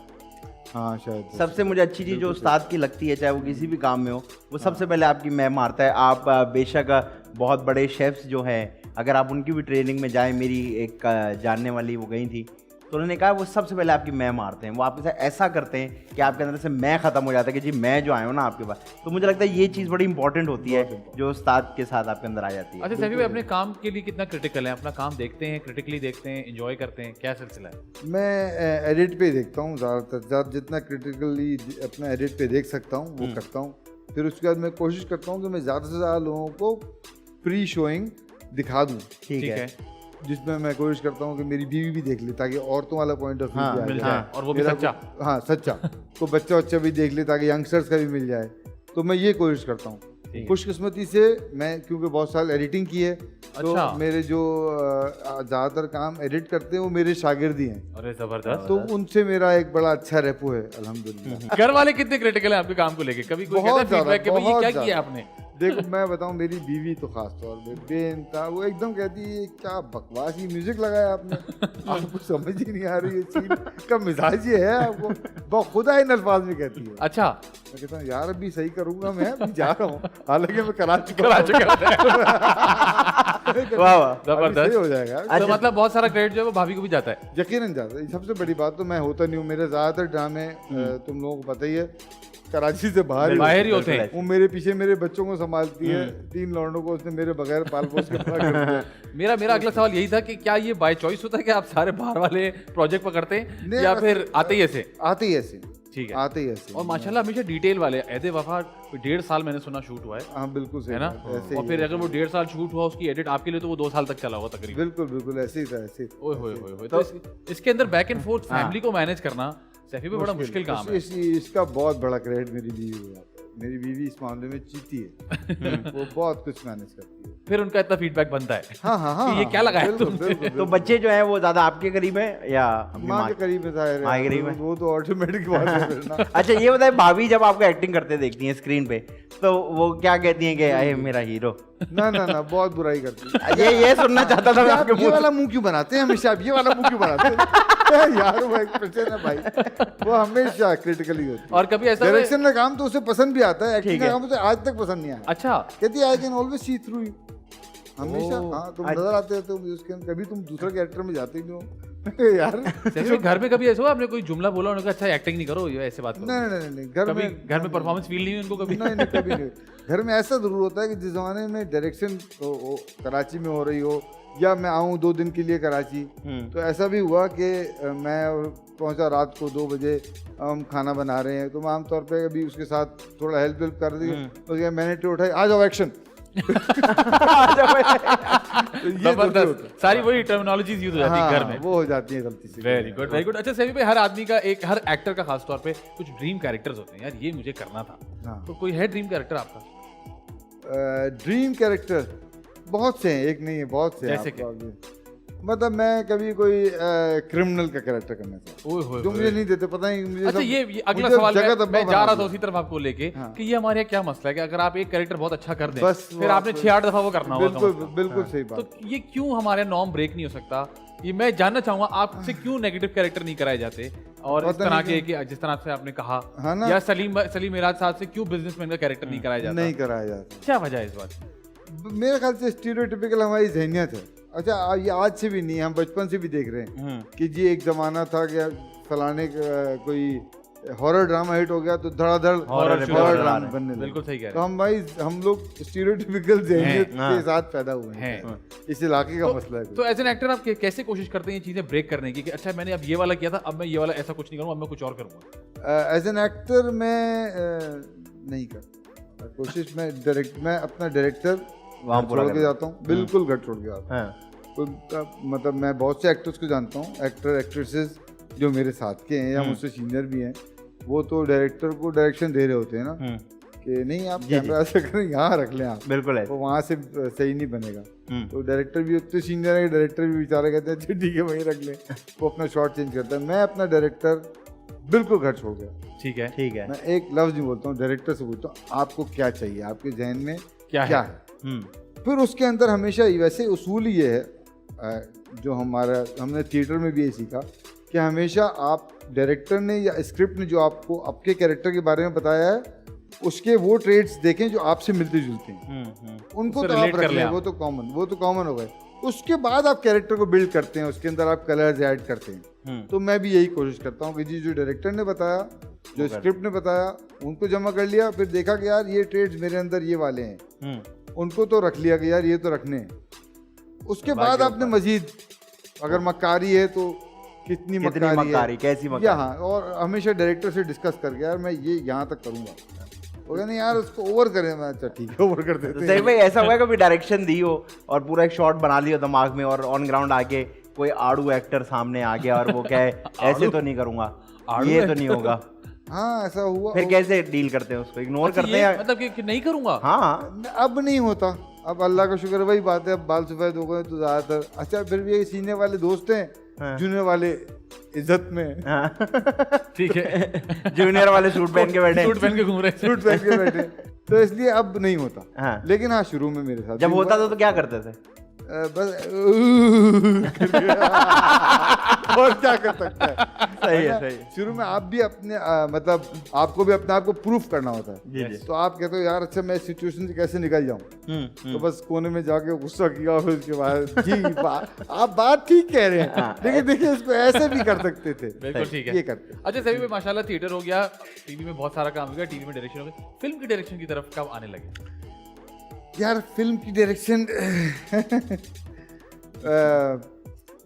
हाँ शायद सबसे मुझे अच्छी चीज़ जो उस्ताद की लगती है, चाहे वो किसी भी काम में हो, वो सबसे पहले आपकी मैं मारता है। आप बेशक बहुत बड़े शेफ्स जो हैं, अगर आप उनकी भी ट्रेनिंग में जाएं, मेरी एक जानने वाली वो गई थी, तो उन्होंने कहा वो सबसे पहले आपकी मैं मारते हैं। वो आपके साथ ऐसा करते हैं कि आपके अंदर से मैं ख़त्म हो जाता है कि जी मैं जो आया हूँ ना आपके पास। तो मुझे लगता है ये चीज़ बड़ी इंपॉर्टेंट होती है जो उस्ताद के साथ आपके अंदर आ जाती है। अच्छा सैफी भाई, अपने काम के लिए कितना क्रिटिकल है? अपना काम देखते हैं, क्रिटिकली देखते हैं, एंजॉय करते हैं, क्या सिलसिला है? मैं एडिट पे देखता हूँ ज़्यादातर, जितना क्रिटिकली अपना एडिट पे देख सकता हूँ वो करता हूँ। फिर उसके बाद मैं कोशिश करता हूँ कि मैं ज़्यादा से ज़्यादा लोगों को प्री शोइंग दिखा दूँ। ठीक है। जिसमें मैं कोशिश करता हूँ कि मेरी बीवी भी देख ले, ताकि औरतों वाला पॉइंट ऑफ व्यू मिल जाए, और वो भी सच्चा। हाँ सच्चा। तो बच्चा भी देख ले, ताकि यंगस्टर्स का भी मिल जाए। तो मैं ये कोशिश करता हूँ। खुशकिस्मती से मैं, क्योंकि बहुत साल एडिटिंग की है, तो मेरे जो ज़्यादातर काम एडिट करते हैं वो मेरे शागिर्द ही हैं। अरे जबरदस्त। तो उनसे मेरा एक बड़ा अच्छा रेपो है अल्हम्दुलिल्लाह। घर वाले कितने क्रिटिकल हैं आपके काम को लेके? कभी कोई कहता है फीडबैक कि भाई ये क्या किया आपने? देखो मैं बताऊं, मेरी बीवी तो खास तौर पे बेनता, वो एकदम कहती है क्या बकवास ही म्यूजिक लगाया आपने, आपको समझ ही नहीं आ रही है, चीज का मिजाज ये है आपको, बखुदा इन अल्फाज में कहती है। अच्छा। मैं कहता हूँ यार अभी सही करूंगा, मैं अभी जा रहा हूँ, हालांकि मैं करा चुका वाह जबरदस्त हो जाएगा। तो मतलब बहुत सारा क्रेडिट जो है वो भाभी को भी जाता है? यकीनन जाता है। सबसे बड़ी बात तो मैं होता नहीं हूँ, मेरे ज्यादातर ड्रामे तुम लोगों को पता ही है कराची से बाहर ही होते हैं। वो मेरे पीछे मेरे बच्चों को संभालती है, 3 लौंडों को उसने मेरे बगैर पाल पोस के बड़ा कर दिया। मेरा अगला सवाल यही था कि क्या ये बाय चॉइस होता है कि आप सारे बाहर वाले प्रोजेक्ट पकड़ते हैं या फिर आते ही ऐसे? ठीक है, आते ही ऐसे। और माशाल्लाह हमेशा डिटेल वाले। ऐदे वफा 1.5 साल मैंने सुना शूट हुआ है। हाँ बिल्कुल सही है ना। और फिर अगर वो 1.5 साल शूट हुआ उसकी एडिट आपके लिए, तो वो 2 साल तक चला होगा तकरीबन। बिल्कुल ऐसे ही था, ऐसे। ओए होए। तो इसके अंदर बैक एंड फोर्थ फैमिली को मैनेज करना सैफी पे बड़ा मुश्किल काम है। इसका बहुत बड़ा क्रेडिट मेरी बीवी को जाता है। मेरी बीवी इस मामले में चीती है। वो बहुत कुछ मैनेज करती है। फिर उनका इतना फीडबैक बनता है हाँ हाँ हाँ कि ये क्या लगाया बिल्कुल, तुमने? बिल्कुल, तो बच्चे जो है वो ज्यादा आपके करीब है या अपनी माँ के के? करीब है जाहिर माँ है, के करीब है। वो तो ऑटोमेटिक बात है फिर ना। अच्छा ये बताए, भाभी जब आपको एक्टिंग करते देखती हैं स्क्रीन पे तो वो क्या कहती हैं कि अरे मेरा हीरो? ना ना ना, बहुत बुराई करती है। ये सुनना चाहता था मैं आप आपके ये मुंह वाला मुंह क्यों बनाते हैं हमेशा? आप ये वाला मुंह क्यों बनाते हैं? यार वो एक्सप्रेशन है भाई, वो हमेशा क्रिटिकली होती है। और कभी ऐसा हुआ- डायरेक्शन का काम तो उसे पसंद भी आता है, एक्टिंग ठीक का है। काम उसे आज तक पसंद नहीं आया। अच्छा कहती है I can always see through you, हमेशा। ओह, हाँ, तुम नजर आते हो, तुम उसके अंदर कभी तुम दूसरा कैरेक्टर में जाते ही नहीं हो। यार जैसे घर में कभी ऐसा हुआ आपने कोई जुमला बोला उन्होंने कहा अच्छा एक्टिंग नहीं करो, ये ऐसे बात करो? नहीं नहीं नहीं, घर कभी में घर में परफॉर्मेंस फील नहीं हुई उनको कभी? नहीं नहीं, कभी नहीं। घर में ऐसा जरूर होता है कि जिस जमाने में डायरेक्शन कराची में हो रही हो या मैं आऊँ 2 दिन के लिए कराची, तो ऐसा भी हुआ कि मैं पहुंचा रात को 2 बजे, हम खाना बना रहे हैं, तो मैं आमतौर पे कभी उसके साथ थोड़ा हेल्प कर दी, तो मैंने तो उठाई, आ जाओ एक्शन। तो ये जबरदस्त, सारी वही टर्मिनोलॉजीज यूज हो जाती है घर में। वो हो जाती है गलती से। Very good very good. अच्छा सभी पे हर आदमी का एक, हर एक्टर का खास तौर पे कुछ ड्रीम कैरेक्टर्स होते हैं, यार ये मुझे करना था। हाँ। तो कोई है ड्रीम कैरेक्टर आपका? ड्रीम कैरेक्टर बहुत से हैं, एक नहीं है, बहुत से हैं। जैसे आपको आगे- मतलब मैं कभी कोई क्रिमिनल का कैरेक्टर करना चाहता ओए होए हूँ, जो मुझे नहीं देते, पता नहीं मुझे। अच्छा सब- ये अगला मुझे सवाल जगह मैं दब्बा जा बना रहा था दिया। उसी तरफ आपको लेके हाँ। कि ये हमारे यहाँ क्या मसला है कि अगर आप एक कैरेक्टर बहुत अच्छा कर दें बस वो फिर आपने आप- 6-8 दफा वो करना होगा बिल्कुल उसका मसला। बिल्कुल सही बात। तो ये क्यों हमारे नॉर्म ब्रेक नहीं हो सकता? ये मैं जानना चाहूंगा आपसे क्यों नेगेटिव कैरेक्टर नहीं कराए जाते, और इस पता तरह नहीं के कि जिस तरह से आपने कहा, हाँ ना। या सलीम मिराज साहब से क्यों बिजनेसमैन का कैरेक्टर नहीं कराया जाता? नहीं कराया जाता। क्या वजह है इस बात की? मेरे ख्याल से स्टीरियोटिपिकल हमारी जहनियत है। अच्छा ये आज से भी नहीं, हम बचपन से भी देख रहे हैं कि जी एक जमाना था कि फलाने कोई हॉरर ड्रामा हिट हो गया तो धड़ाधड़ Horror शुरू हॉरर हो ड्रामा रहा है। बनने लगे। बिल्कुल सही कह तो रहे हैं। हम लोग स्टीरियोटिपिकल जहनियत हाँ। के साथ पैदा हुए हैं। हैं। इस इलाके का मसला है। तो एज एन एक्टर आप कैसे कोशिश करते हैं ये चीजें ब्रेक करने की कि अच्छा मैंने अब ये वाला किया था, अब मैं ये वाला ऐसा कुछ नहीं करूंगा, अब मैं कुछ और करूंगा? एज एन एक्टर मैं नहीं करता कोशिश। मैं अपना डायरेक्टर वहाँ पूरा छोड़ के करना। जाता हूँ, बिल्कुल घर छोड़ के आता हूँ। हाँ। मतलब मैं बहुत से एक्टर्स को जानता हूँ, एक्टर एक्ट्रेसेस जो मेरे साथ के हैं या मुझसे सीनियर भी हैं, वो तो डायरेक्टर को डायरेक्शन दे रहे होते हैं ना कि नहीं आप कैमरा ऐसा करें, यहाँ रख लें आप, बिल्कुल है। तो वहाँ से सही नहीं बनेगा। तो डायरेक्टर भी उतने सीनियर है, डायरेक्टर भी बेचारे कहते हैं अच्छा ठीक है वहीं रख लें, वो अपना शॉट चेंज करता है। मैं अपना डायरेक्टर बिल्कुल घर छोड़ गया। ठीक है ठीक है। मैं एक लफ्ज नहीं बोलता हूँ, डायरेक्टर से बोलता हूँ आपको क्या चाहिए, आपके जहन में क्या क्या है? है। फिर उसके अंदर हमेशा वैसे उसूल ही ये है, जो हमने थिएटर में भी ये सीखा कि हमेशा आप डायरेक्टर ने या स्क्रिप्ट ने जो आपको आपके कैरेक्टर के बारे में बताया है, उसके वो ट्रेड्स देखें जो आपसे मिलते जुलते हैं, उनको उससे तो आप relate रख कर लें लें, आप। वो तो कॉमन हो गए। उसके बाद आप कैरेक्टर को बिल्ड करते हैं, उसके अंदर आप कलर्स ऐड करते हैं। तो मैं भी यही कोशिश करता हूँ कि जी जो डायरेक्टर ने बताया, जो स्क्रिप्ट ने बताया, उनको जमा कर लिया, फिर देखा कि यार ये ट्रेड्स मेरे अंदर ये वाले हैं, उनको तो रख लिया कि यार ये तो रखने हैं। उसके बाद आपने मजीद अगर मक्कारी है तो कितनी मक्कारी है, कैसी या मक्कारी? हाँ, और हमेशा डायरेक्टर से डिस्कस करके यार मैं ये यहाँ तक करूँगा, वो कहते नहीं यार उसको ओवर करें, मैं अच्छा ठीक है ओवर कर तो देते सही हैं। भाई ऐसा हुआ है कभी डायरेक्शन दी हो और पूरा एक शॉट बना लिया दिमाग में और ऑन ग्राउंड आके कोई आड़ू एक्टर सामने आ गया और वो कहे ऐसे तो नहीं करूंगा, ये तो नहीं होगा, हाँ ऐसा हुआ। फिर कैसे डील करते हैं उसको? इग्नोर अच्छा, करते ये हैं? मतलब कि नहीं करूंगा? हाँ अब नहीं होता, अब अल्लाह का शुक्र, वही बात है, अब बाल सफेद हो गए तो ज्यादातर। अच्छा फिर भी ये सीने वाले दोस्त हैं, जूनियर वाले इज्जत में, ठीक है। जूनियर वाले सूट पहन के बैठे सूट पहन के घूम रहे थे। सूट पहन के बैठे, तो इसलिए अब नहीं होता। हाँ। लेकिन हाँ शुरू में मेरे साथ जब भी होता हुआ। था तो क्या करते थे? बस और क्या कर सकता है। सही है, ना? सही है। शुरू में आप भी अपने मतलब आपको भी अपने आप को प्रूफ करना होता है। जी, जी। तो आप कहते हो यार अच्छा मैं इस सिचुएशन से कैसे निकल जाऊं, तो बस कोने में जाके गुस्सा किया और उसके बाद जी आप बात ठीक कह रहे हैं, लेकिन देखिए इसको ऐसे भी कर सकते थे। बिल्कुल ठीक है। ये करते हैं। अच्छा सभी में माशाल्लाह थिएटर हो गया, टीवी में बहुत सारा काम हो गया, टीवी में डायरेक्शन हो गया, फिल्म की डायरेक्शन की तरफ कब आने लगे? यार फिल्म की डायरेक्शन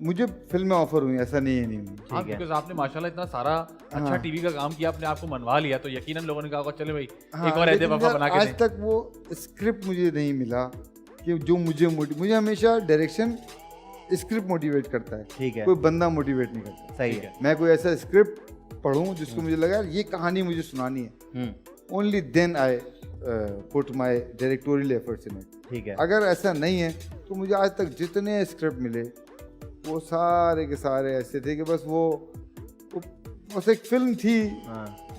मुझे फिल्में ऑफर हुई, ऐसा नहीं है नहीं हुई। हाँ, बिकॉज आपने माशाल्लाह इतना सारा अच्छा टीवी का काम किया, अपने आप को मनवा लिया, तो यकीनन लोगों ने कहा होगा चले भाई एक और ऐसे लेकिन वफा यार, बना के आज दें। तक वो स्क्रिप्ट मुझे नहीं मिला कि जो मुझे हमेशा डायरेक्शन स्क्रिप्ट मोटिवेट करता है, ठीक है। कोई बंदा मोटिवेट नहीं करता। सही है। मैं कोई ऐसा स्क्रिप्ट पढूं जिसको मुझे लगा यार ये कहानी मुझे सुनानी है, only then I put my directorial efforts in it. ठीक है। अगर ऐसा नहीं है तो मुझे आज तक जितने स्क्रिप्ट मिले वो सारे के सारे ऐसे थे कि बस वो बस एक फिल्म थी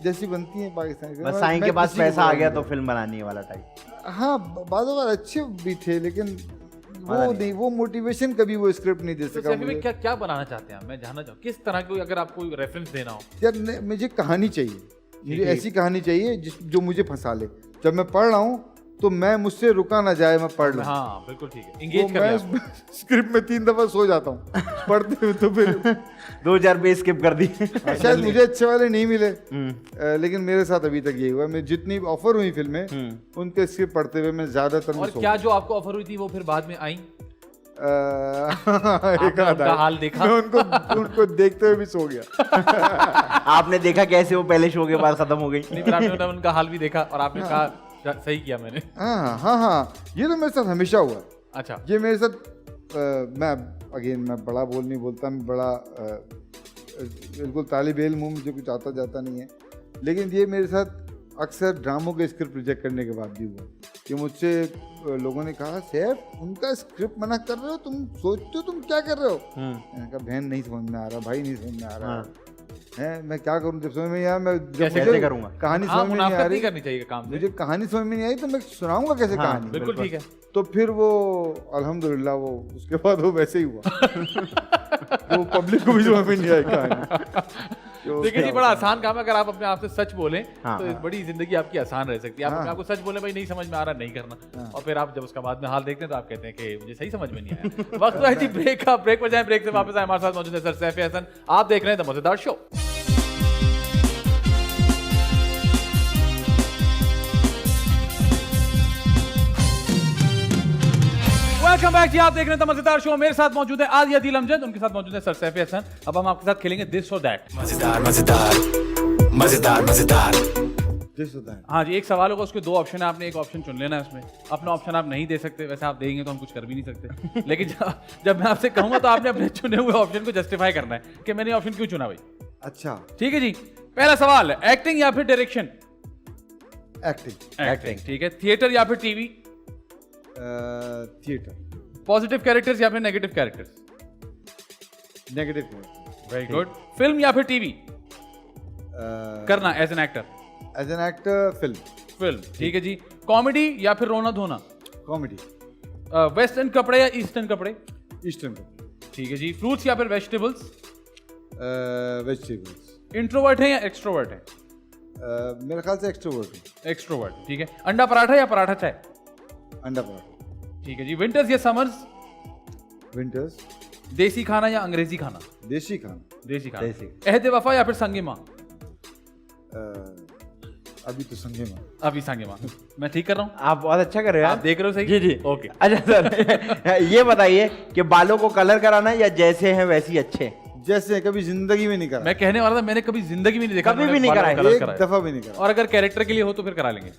जैसी बनती है पाकिस्तानी फिल्म। बस साईं के पास पैसा आ गया तो फिल्म बनानी है वाला टाइप। हाँ, बाज़ बार अच्छे भी थे लेकिन वो नहीं, वो मोटिवेशन कभी वो स्क्रिप्ट नहीं दे तो सका सैफी मुझे। में क्या क्या बनाना चाहते हैं आप? मैं जानना चाहूँ किस तरह की, अगर आपको रेफरेंस देना हो। यार मुझे कहानी चाहिए, मुझे ऐसी कहानी चाहिए जो मुझे फंसा ले। जब मैं पढ़ रहा हूँ तो मैं मुझसे रुका ना जाए, मैं पढ़ लूँ। हाँ बिल्कुल ठीक है, तो इंगेज कर लिया आपको। मैं स्क्रिप्ट में 3 दफा सो जाता हूँ पढ़ते हुए, तो फिर 2000 पे स्किप कर दी। शायद मुझे अच्छे वाले नहीं मिले, लेकिन मेरे साथ अभी तक यही हुआ। मैं जितनी ऑफर हुई फिल्में उनके स्क्रिप्ट पढ़ते हुए मैं ज्यादातर और क्या जो आपको ऑफर हुई थी वो फिर बाद में आई? एक आध उनका हाल देखा? मैं उनको देखते हुए भी सो गया। आपने देखा कैसे वो पहले शो के बाद खत्म हो गई? नहीं, फिर आपने उनका हाल भी देखा और आपने कहा सही किया मैंने। हाँ, ये तो मेरे साथ हमेशा हुआ है। अच्छा। ये मेरे साथ मैं बड़ा बोल नहीं बोलता, मैं बड़ा बिल्कुल तालिब इल्म हूँ, मुझे कुछ आता जाता नहीं है। लेकिन ये मेरे साथ अक्सर ड्रामों के स्क्रिप्ट रिजेक्ट करने के बाद भी हुआ कि मुझसे लोगों ने कहा, सैफ उनका स्क्रिप्ट मना कर रहे हो, तुम सोचते हो तुम क्या कर रहे हो? मैंने कहा बहन नहीं समझ में आ रहा, भाई नहीं समझ में आ रहा है, मैं क्या करूं? जब समझ में नहीं आया, मैं कैसे करूंगा? कहानी समझ में नहीं आ रही, करनी चाहिए काम से। मुझे कहानी समझ में नहीं आई तो मैं सुनाऊंगा कैसे कहानी? बिल्कुल ठीक है। तो फिर वो अल्हम्दुलिल्लाह वो उसके बाद वो वैसे ही हुआ। वो पब्लिक को भी समझ में नहीं आई कहानी। देखिए जी, बड़ा आसान काम है। अगर आप अपने आप से सच बोलें तो बड़ी जिंदगी आपकी आसान रह सकती है। आप अपने आप को सच बोले, भाई नहीं समझ में आ रहा, नहीं करना, और फिर आप जब उसका बाद में हाल देखते हैं तो आप कहते हैं कि मुझे सही समझ में नहीं आया। वक्त तो है जी ब्रेक का। ब्रेक पर जाएं, ब्रेक से वापस आए। हमारे साथ मौजूद है सर सैफ हसन। आप देख रहे हैं द मजेदार शो। वेलकम बैक जी, आप देख रहे हैं मजेदार शो। मेरे साथ मौजूद है आदि अदील अमजद, उनके साथ मौजूद है सर सैफ हसन। अब हम आपके साथ खेलेंगे दिस और दैट। मजेदार मजेदार मजेदार मजेदार। हाँ जी, एक सवाल होगा, उसके 2 ऑप्शन है, आपने एक ऑप्शन चुन लेना है। उसमें अपना ऑप्शन आप नहीं दे सकते, वैसे आप देंगे तो हम कुछ कर भी नहीं सकते। लेकिन जब मैं आपसे कहूंगा तो आपने अपने चुने हुए ऑप्शन को जस्टिफाई करना है कि मैंने ऑप्शन क्यों चुना भाई। अच्छा, ठीक है जी। पहला सवाल है, एक्टिंग या फिर डायरेक्शन? एक्टिंग। ठीक है। थिएटर या फिर टीवी? थिएटर। पॉजिटिव कैरेक्टर्स या फिर negative characters? Negative. Very good. Film या फिर टीवी करना as an actor? As an actor film. ठीक है जी। कॉमेडी या फिर रोना धोना? कॉमेडी। वेस्टर्न कपड़े या ईस्टर्न कपड़े? ईस्टर्न। ठीक है जी। फ्रूट्स या फिर वेजिटेबल्स? वेजिटेबल्स। इंट्रोवर्ट है या एक्सट्रोवर्ट है? मेरे ख्याल से एक्सट्रोवर्ट। एक्सट्रोवर्ट। ठीक है। अंडा पराठा या पराठा चाय? अंडा पराठा। ठीक है जी। विंटर्स या समर्स? विंटर्स। देसी खाना या अंग्रेजी खाना? देसी खाना। देसी खाना। अहद वफा या फिर संगे माँ? अभी तो संगे माँ। अभी संगे माँ। मैं ठीक कर रहा हूँ? आप बहुत अच्छा कर रहे हो। आप देख रहे हो सही? जी जी। ओके। अच्छा सर, ये बताइए कि बालों को कलर कराना या जैसे हैं वैसे ही अच्छे? जैसे कभी जिंदगी में नहीं करा। मैं कहने वाला था, मैंने कभी जिंदगी में नहीं देखा, कभी भी नहीं कराया, एक दफा भी नहीं करा। और अगर कैरेक्टर के लिए हो तो फिर करा लेंगे।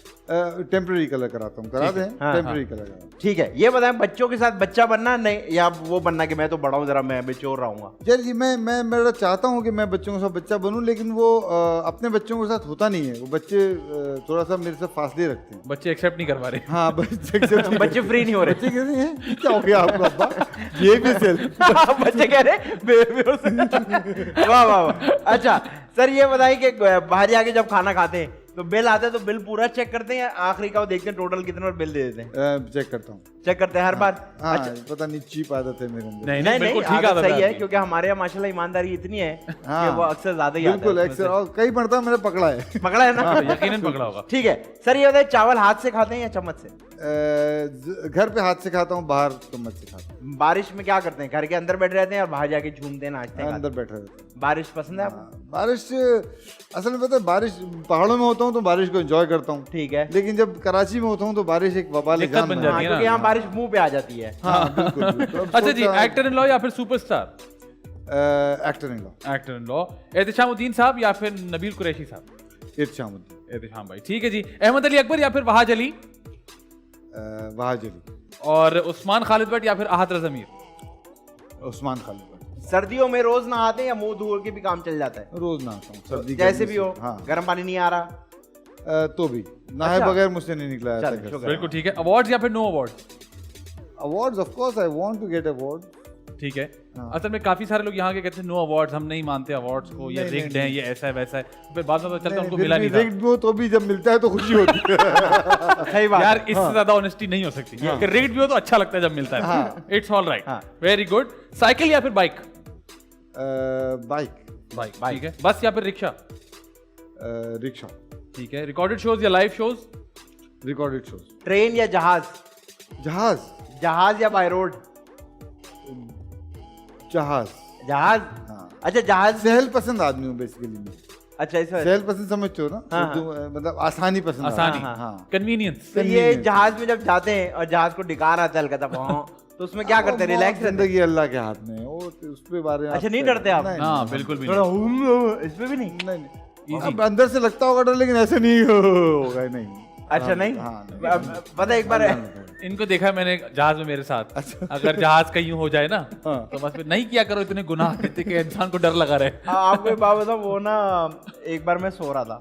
टेम्पररी कलर कराता हूँ, करा दें। टेम्पररी कलर करा। ठीक है। ये बताएं, बच्चों के साथ बच्चा बनना नहीं या वो बनना कि मैं तो बड़ा हूँ, जरा मैं बेचोर रहूंगा? यार जी, मैं मेरा चाहता हूँ कि मैं बच्चों के साथ बच्चा बनूं, लेकिन वो अपने बच्चों के साथ होता नहीं है। वो बच्चे थोड़ा सा मेरे से फासले रखते हैं। बच्चे एक्सेप्ट नहीं कर पा रहे। हाँ, बच्चे फ्री नहीं हो रहे। बच्चे कहते हैं क्या हो गया आपको अब्बा, ये भी सेल्फ। बच्चे कह रहे वाह वाह वाह। अच्छा सर, ये बताइए कि बाहर जाके जब खाना खाते हैं तो बिल आता है तो बिल पूरा चेक करते हैं या आखिरी का वो देखते हैं टोटल कितना बिल दे देते हैं? चेक करता हूँ। चेक करते हैं हर बार? हाँ, अच्छा। पता नहीं, चीप आदत है मेरे अंदर। नहीं बिल्कुल ठीक आदत आदत सही है, आपकी। क्योंकि हमारे यहाँ माशाल्लाह ईमानदारी इतनी है हाँ, कि वो अक्सर ज्यादा ही आता बिल्कुल है। एक्सर। और कई मरतबा मैंने पकड़ा है। पकड़ा है ना? यकीनन पकड़ा होगा। ठीक है सर, ये बताइए, चावल हाथ से खाते हैं या चम्मच से? घर पे हाथ से खाता हूँ, बाहर चम्मच से खाता हूँ। बारिश में क्या करते हैं? घर के अंदर बैठे रहते हैं और बाहर जाके झूमते हैं, नाचते हैं, अंदर खाते बैठा रहता हूँ। हैं? बारिश पसंद है आपको? बारिश असल में पता है, बारिश पहाड़ों में होता हूँ तो बारिश को एंजॉय करता हूँ। ठीक है। लेकिन जब कराची में होता हूँ तो बारिश एक वबाल दिक्कत जान बन बन जाती हाँ, है ना। क्योंकि यहाँ बारिश मुंह पे आ जाती है। हाँ, बिल्कुल, बिल्कुल। अब अच्छा जी, सोचा- एक्टर इन लॉ या फिर superstar? Actor in law. Actor in law, Ehtishamuddin साहब या फिर नबील कुरैशी साहब? इरशामुद्दीन। एहतिशाम भाई। ठीक है जी। अहमद अली अकबर या फिर वहाज अली? वहाज अली। और उस्मान खालिद भट्ट या फिर आहत रज़ा मीर? उस्मान खालिद भट्ट। सर्दियों में रोज नहाते हैं या मुंह धो के भी काम चल जाता है? रोज नहाता हूँ, सर्दी जैसे गर्मी भी से। हो। हाँ, गर्म पानी नहीं आ रहा? तो भी नहाए अच्छा। बगैर मुझसे नहीं निकला चल, है शुक्र। बिल्कुल ठीक है। अवार्ड्स या फिर no award? Awards of course I want to get award. ठीक है। हाँ। असल में काफी सारे लोग यहाँ के कहते हैं नो अवार्ड्स, हम नहीं मानते अवार्ड्स को, ये नहीं, रिग्ड नहीं, है, ये ऐसा है वैसा है। फिर बाद में पता चलता है उनको मिला नहीं था। रिग्ड हो तो भी जब मिलता है तो खुशी होती है। सही बात यार है। इससे ज्यादा ऑनेस्टी नहीं हो सकती कि रिग्ड भी हो तो अच्छा लगता है जब मिलता है। हाँ। इट्स ऑल राइट, हाँ। Very good. साइकिल या फिर बाइक? बाइक। बाइक ठीक है। बस या फिर रिक्शा? रिक्शा। ठीक है। रिकॉर्डेड शोज या live shows? Recorded shows. Train या जहाज? जहाज। जहाज या बाय रोड? जहाज। जहाज। हाँ। अच्छा जहाज। सहल पसंद आदमी हूँ बेसिकली मैं। अच्छा इस वजह सहल पसंद समझते हो ना? हाँ, उर्दू, मतलब आसानी पसंद। आसानी, हाँ। कन्वीनियंस। तो ये जहाज में जब जाते हैं और जहाज को डिकार आता है हल्का सा, तो उसमें क्या करते हैं? रिलैक्स रहते हैं? जिंदगी अल्लाह के हाथ में है, वो तो उस पे बारे में अच्छा, आप नहीं क्या डरते आप? नहीं, हाँ नहीं, बिल्कुल भी थोड़ा नहीं। इस पे भी नहीं? नहीं। अब अंदर से लगता होगा डर, लेकिन ऐसे नहीं होगा। नहीं। अच्छा नहीं? हाँ, नहीं। पता है एक बार इनको देखा है मैंने जहाज में मेरे साथ। अगर जहाज कहीं हो जाए ना हाँ। तो बस फिर नहीं किया करो इतने गुनाह जितने के इंसान को डर लगा रहे। आपको एक बात बताऊं, वो ना एक बार मैं सो रहा था,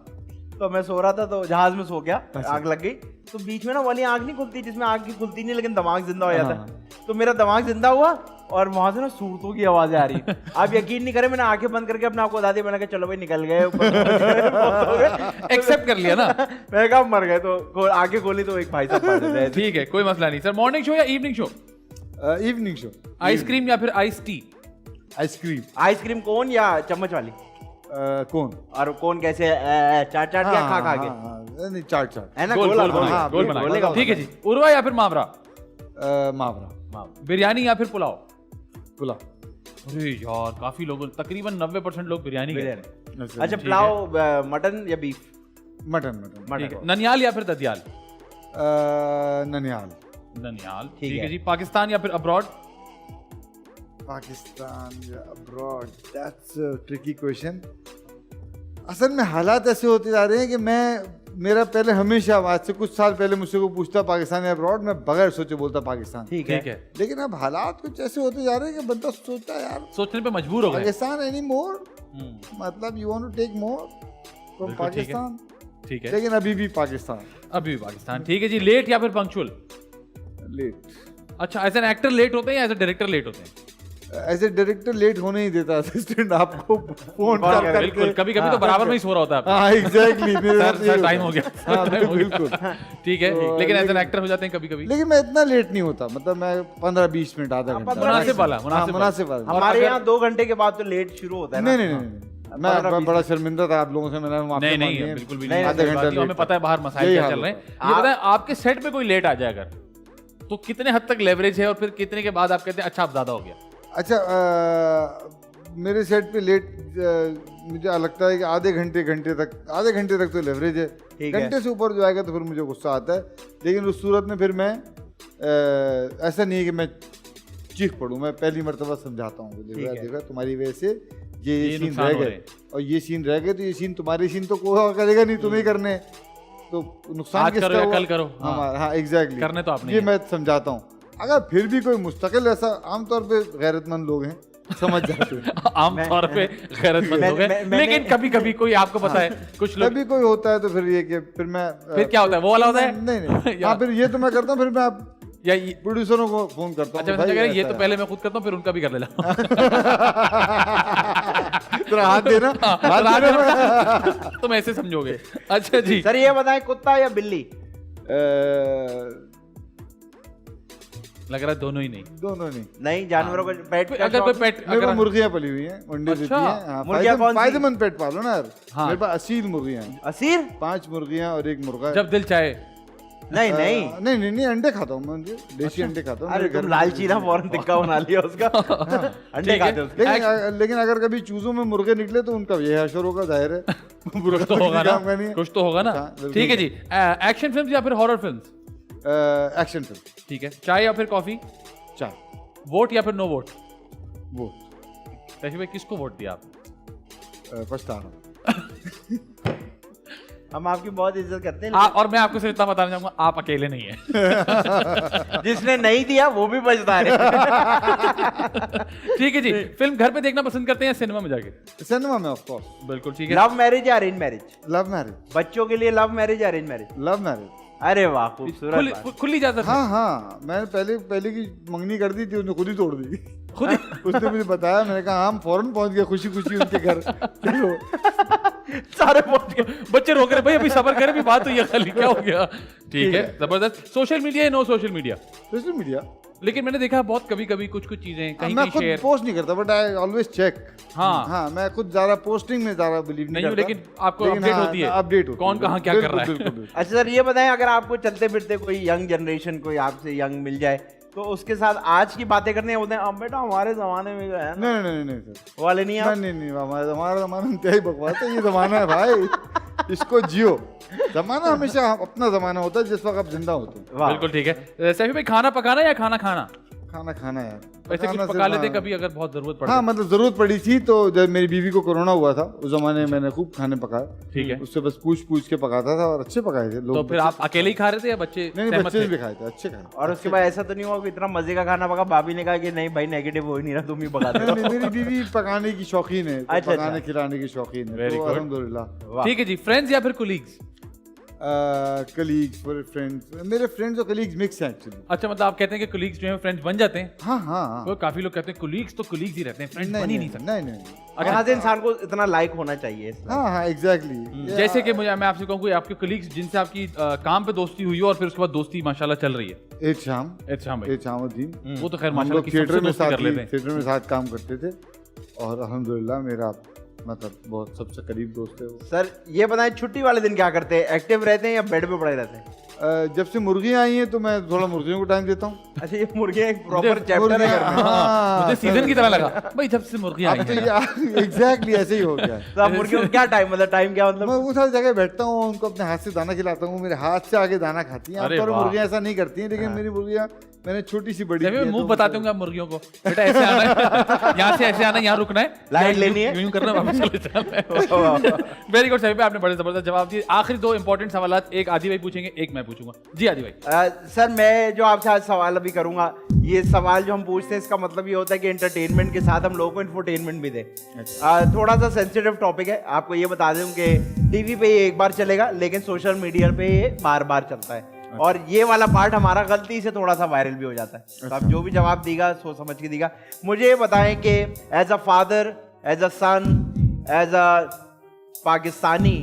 तो मैं सो रहा था तो जहाज में सो गया, आग लग गई, तो बीच में ना वाली आग नहीं खुलती जिसमें आग की खुलती नहीं लेकिन दिमाग जिंदा हो जाता है, तो मेरा दिमाग जिंदा हुआ और वहां से ना सूरतों की आवाजें आ रही है। आप यकीन नहीं करें, मैंने आंखें बंद करके अपने आप को बता दिया, मैंने कहा चलो भाई निकल गए ऊपर। एक्सेप्ट कर लिया ना। मैं कहा मर गए, तो आंखें खोली तो एक भाई साहब पड़ रहे थे। ठीक है, कोई मसला नहीं सर। मॉर्निंग शो या evening show? Evening show. Ice cream या फिर ice tea? Ice cream. Ice cream cone या चम्मच वाली? कौन? और कोन कैसे चाट चाट या खा खा के? नहीं, चाट है ना, गोल गोला गोल गोला। बना हाँ, गोल गोल बना। गोल ठीक है जी। उर्वा या फिर मावरा? मावरा। बिरयानी या फिर पुलाव? पुलाव। अरे यार काफी लोग, तकरीबन 90% लोग बिरयानी कहते हैं। अच्छा पुलाव, मटन या बीफ? मटन। ठीक है। मटन। ननियाल या फिर ददियाल? ननिहाल। ननियाल ठीक ठीक है है। जी। पाकिस्तान या फिर अब्रॉड? पाकिस्तान या abroad, that's a tricky question. असल में हालात ऐसे होते जा रहे हैं कि मेरा पहले हमेशा, आज से कुछ साल पहले मुझसे को पूछता पाकिस्तान या अब्रॉड, मैं बगैर सोचे बोलता पाकिस्तान। ठीक ठीक है। है। लेकिन अब हालात कुछ ऐसे होते जा रहे हैं कि बंदा सोचता है यार सोचने पे मजबूर हो गए। पाकिस्तान एनी मोर, हम्म, मतलब you want to take more from बिल्कुल ठीक है। पाकिस्तान, ठीक है। लेकिन अभी भी पाकिस्तान। अभी भी पाकिस्तान। ठीक है जी। लेट या फिर पंक्चुअल? लेट। अच्छा, एज एन एक्टर लेट होते हैं या एज ए डायरेक्टर लेट होते हैं? एज ए डायरेक्टर लेट होने ही देता असिस्टेंट आपको फोन हाँ, कर बिल्कुल, करके। कभी कभी तो बराबर में ही सो रहा होता है। हाँ एग्जैक्टली, मेरे साथ सर यही टाइम होता हो है। गया, हाँ, टाइम हो गया। बिल्कुल। ठीक है। तो लेकिन एज एन लेकिन- एक्टर हो जाते हैं कभी कभी। लेकिन मैं इतना लेट नहीं होता, मतलब मैं 15-20 मिनट, आधा घंटा। 15-20 मुनासिब वाला, हाँ, मुनासिब मुनासिब वाला। हमारे अगर- यहाँ 2 घंटे के बाद तो लेट शुरू होता है ना। नहीं, मैं बड़ा शर्मिंदा था आप लोगों से, मैंने माफी नहीं मांगी नहीं है। बिल्कुल भी नहीं, नहीं। आधा घंटा हमें लेट पता है बाहर मसाइल यही क्या हाल चल रहे हैं। होता ये बताएं, आपके सेट पे कोई लेट आ जाए अगर, तो कितने हद तक लेवरेज है और फिर कितने के बाद आप कहते हैं अच्छा अब ज्यादा हो गया? अच्छा, मेरे सेट पे लेट मुझे लगता है कि आधे घंटे तक तो लेवरेज है। ठीक है। घंटे से ऊपर जो आएगा तो फिर मुझे गुस्सा आता है, लेकिन उस सूरत में फिर मैं ऐसा नहीं है कि मैं चीख पड़ूं, मैं पहली मर्तबा समझाता हूँ, देखा तुम्हारी वजह से ये सीन नुकसान रह हो गए, रहे हैं। और ये सीन रह गए, तो ये सीन तुम्हारे सीन तो कोई और करेगा नहीं, तुम्हें करने, तो नुकसान आज करो किसका या हुआ? कल करो। हाँ। हमारा। हाँ एग्जैक्टली, करने तो आपने ये ही मैं समझाता हूँ। अगर फिर भी कोई मुस्तकिल, ऐसा आमतौर पे गैरतमंद लोग हैं, समझ जाते हैं। आम तौर पे गैरतमंद हो गए, लेकिन कभी कभी कोई आपको पता है कुछ लोग, कभी कोई होता है तो फिर ये कि फिर मैं फिर क्या होता है वो वाला होता है? नहीं या- हाँ, फिर ये तो मैं करता हूँ, फिर मैं या प्रोड्यूसरों को फोन करता हूँ। अच्छा, मैं भाई समझ गया, ये ऐसा तो है। पहले मैं खुद करता हूँ फिर उनका भी कर लेता हूँ। तेरा हाथ देना, हाथ देना। तुम ऐसे समझोगे। अच्छा जी। सर ये बताएं, कुत्ता या बिल्ली? लग रहा है दोनों ही नहीं। दोनों नहीं। नहीं, जानवरों को पेट का अगर कोई शौक? पेट, मेरे अगर पास मुर्गियां पली हुई हैं, अंडे अच्छा। देती हैं। हाँ, मुर्गियां कौन सी? फायदेमंद पेट पालो ना यार। हाँ। मेरे पास असील मुर्गियां हैं, असीर? 5 मुर्गियां और 1 मुर्गा है। जब दिल चाहे। नहीं नहीं अंडे खाता हूँ मैं, देसी अंडे खाता हूँ। अरे मेरे घर तुम में- लालची ना, फौरन टिक्का बना लिया उसका। अंडे ठीक है। खाते हो उसके। लेकिन अगर कभी चूजों में मुर्गे निकले तो उनका ये हशर होगा, जाहिर है। कुछ तो होगा ना, कुछ तो होगा ना। हाँ, बिल्कुल। ठीक है जी। एक्शन फिल्म या फिर हॉरर फिल्म? Action film. ठीक है। चाय या फिर कॉफी? चाय। वोट या फिर नो वोट? वोट। कैसे भाई, किसको वोट दिया आप? पछता रहा हूँ। हम आपकी बहुत इज्जत करते हैं और मैं आपको सिर्फ इतना बताना चाहूंगा, आप अकेले नहीं हैं। लेकिन जिसने नहीं दिया वो भी बचता है। ठीक है जी, फिल्म घर पे देखना पसंद करते हैं या सिनेमा में जाके? सिनेमा में ऑफ कोर्स। बिल्कुल ठीक है। लव मैरिज या अरेंज मैरिज? Love marriage. बच्चों के लिए लव मैरिज या अरेंज मैरिज? Love marriage. अरे वाह, खूबसूरत बात। खुली इजाजत है। हाँ, मैंने पहले की मंगनी कर दी थी, उसने खुद ही तोड़ दी। खुद ही? उसने मुझे बताया, मैंने कहा हम फौरन पहुंच गए खुशी खुशी उनके घर। चलो। सारे पहुंच गए, बच्चे रोक रहे भाई अभी सबर करें, अभी बात हुई है खाली, क्या हो गया? ठीक है, जबरदस्त। सोशल मीडिया या no social media? Social media. लेकिन मैंने देखा बहुत कभी कुछ चीजें कहीं मैं कहीं खुद शेयर। पोस्ट नहीं करता, बट आई ऑलवेज चेक। हाँ, मैं खुद ज्यादा पोस्टिंग में ज्यादा बिलीव नहीं नहीं, करता। लेकिन आपको अपडेट होती है, अपडेट होती है, कौन कहाँ क्या कर रहा है। बिल्कुल। अच्छा सर, ये बताएं, अगर आपको चलते फिरते कोई यंग जनरेशन कोई आपसे यंग मिल जाए तो उसके साथ आज की बातें करने बोलते हैं, अब बेटा हमारे जमाने में जो है ना नहीं सर, वो वाले नहीं आप? नहीं, हमारा जमाना इंतहाई बकवास है। ये जमाना है भाई, इसको जियो। जमाना हमेशा अपना जमाना होता है जिस वक्त आप जिंदा होते हैं। वाह। बिल्कुल ठीक है। सैफी भाई, खाना पकाना या खाना खाना? खाना यार, वैसे कुछ पकाना पका सिर्फ, लेते हाँ। कभी अगर बहुत जरूरत पड़े? हाँ, मतलब जरूरत पड़ी थी तो जब मेरी बीवी को कोरोना हुआ था उस जमाने में मैंने खूब खाने पकाए। ठीक है। उससे बस पूछ के पकाता था और अच्छे पकाए थे लोग। तो फिर आप अकेले ही खा रहे थे या बच्चे नहीं, सहमत बच्चे थे? भी खाए थे, अच्छे खाए। और उसके बाद ऐसा तो नहीं हुआ कि इतना मजे का खाना पका, भाभी ने कहा कि नहीं भाई नेगेटिव हो ही नहीं रहा, तुम ही पका दे। नहीं, मेरी बीवी पकाने की शौकीन है, तो अच्छा, पकाने खिलाने की शौकीन है, Very तो good. अल्हम्दुलिल्लाह। ठीक है जी, फ्रेंड्स या फिर कुलीग्स? कलीग्स, फ्रेंड्स, मेरे फ्रेंड्स और कलीग्स मिक्स हैं एक्चुअली। अच्छा, मतलब आप कहते हैं कि कुलीग्स जो है फ्रेंड्स बन जाते हैं? हाँ। तो काफी लोग कहते हैं कुलीग्स तो कुलीग्स ही रहते हैं, फ्रेंड्स बन ही नहीं सकते। नहीं। यहाँ से इंसान को इतना लाइक होना चाहिए इसमें। हाँ, एग्जैक्टली। जैसे कि मैं आपसे कहूँ, कोई आपके कुलीग्स जिनसे आपकी काम पे दोस्ती हुई हो और फिर उसके बाद दोस्ती माशाल्लाह चल रही है? एहतशाम भाई, एहतशामुद्दीन, वो तो खैर हम माशाल्लाह लोग की सबसे दोस्ती कर लेते हैं। थिएटर में साथ काम करते थे और अल्हम्दुलिल्लाह मेरा मतलब बहुत सबसे करीब दोस्त है वो। सर ये बताएं, छुट्टी वाले दिन क्या करते हैं? एक्टिव रहते हैं या बेड पे पड़े रहते हैं? जब से मुर्गियां आई हैं तो मैं थोड़ा मुर्गियों को टाइम देता हूँ। अच्छा, ये मुर्गियां एक प्रॉपर चैप्टर है घर में। हाँ, मुझे सीजन की तरह लगा भाई, जब से मुर्गी आई अब तो है। एग्जैक्टली ऐसे ही हो गया है। तो आप मुर्गियों को क्या टाइम, मतलब टाइम क्या मैं मतलब? वो सारी जगह बैठता हूँ, उनको अपने हाथ से दाना खिलाता हूँ, मेरे हाथ से आगे दाना खाती हैं। अरे आमतौर पर वाह। मुर्गियां ऐसा नहीं करती हैं, लेकिन मेरी मुर्गियां मैंने छोटी सी बड़ी की हैं, मुंह तो बताते होंगे आप मुर्गियों को, बेटा ऐसे आना है, यहाँ से ऐसे आना, यहाँ रुकना है, लाइन लेनी है। यूं करना, वापस चले जाना है। वेरी गुड सही पे, आपने बड़े जबरदस्त जवाब दिए। आखिरी दो इंपॉर्टेंट सवाल एक आदि भाई पूछेंगे, एक मैं पूछूंगा। जी आदि भाई। सर मैं जो आपसे आज सवाल अभी करूंगा, ये सवाल जो हम पूछते हैं इसका मतलब ये होता है कि एंटरटेनमेंट के साथ हम लोगों को इंफोटेनमेंट भी दें। थोड़ा सा सेंसिटिव टॉपिक है, आपको ये बता दूं कि टीवी पे ये एक बार चलेगा लेकिन सोशल मीडिया पे ये बार बार चलता है। और ये वाला पार्ट हमारा गलती से थोड़ा सा वायरल भी हो जाता है। तो आप जो भी जवाब देगा सोच समझ के देगा। मुझे ये बताएं कि as a father, as a son, as a Pakistani,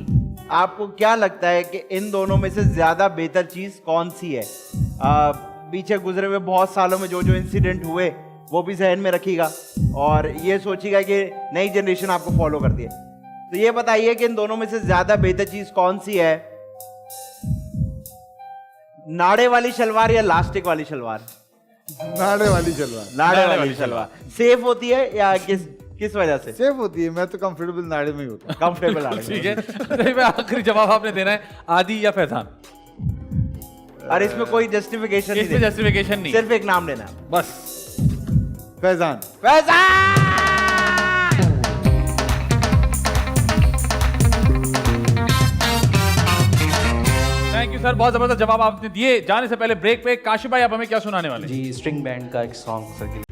आपको क्या लगता है कि इन दोनों में से ज्यादा बेहतर चीज कौन सी है? पीछे गुजरे हुए बहुत सालों में जो इंसिडेंट हुए वो भी जहन में रखिएगा और ये सोचिएगा कि नई जनरेशन आपको फॉलो करती है। तो ये बताइए कि इन दोनों में से ज्यादा बेहतर चीज कौन सी है? नाड़े वाली शलवार या लास्टिक वाली शलवार? नाड़े वाली शलवार। नाड़े वाली शलवार सेफ होती है या किस वजह से सेफ होती है? मैं तो कंफर्टेबल नाड़े में ही होता हूँ। कंफर्टेबल नाड़े ठीक है, सही में आखिरी जवाब आपने देना है, आदि या फैजान? और इसमें कोई जस्टिफिकेशन नहीं इसमें देना, जस्टिफिकेशन नहीं, सिर्फ एक नाम लेना है। बस Faizan. Faizan. Thank you sir, बहुत जबरदस्त जवाब आपने दिए। जाने से पहले ब्रेक पे काशिफ भाई आप हमें क्या सुनाने वाले हैं? जी, स्ट्रिंग बैंड का एक सॉन्ग सर।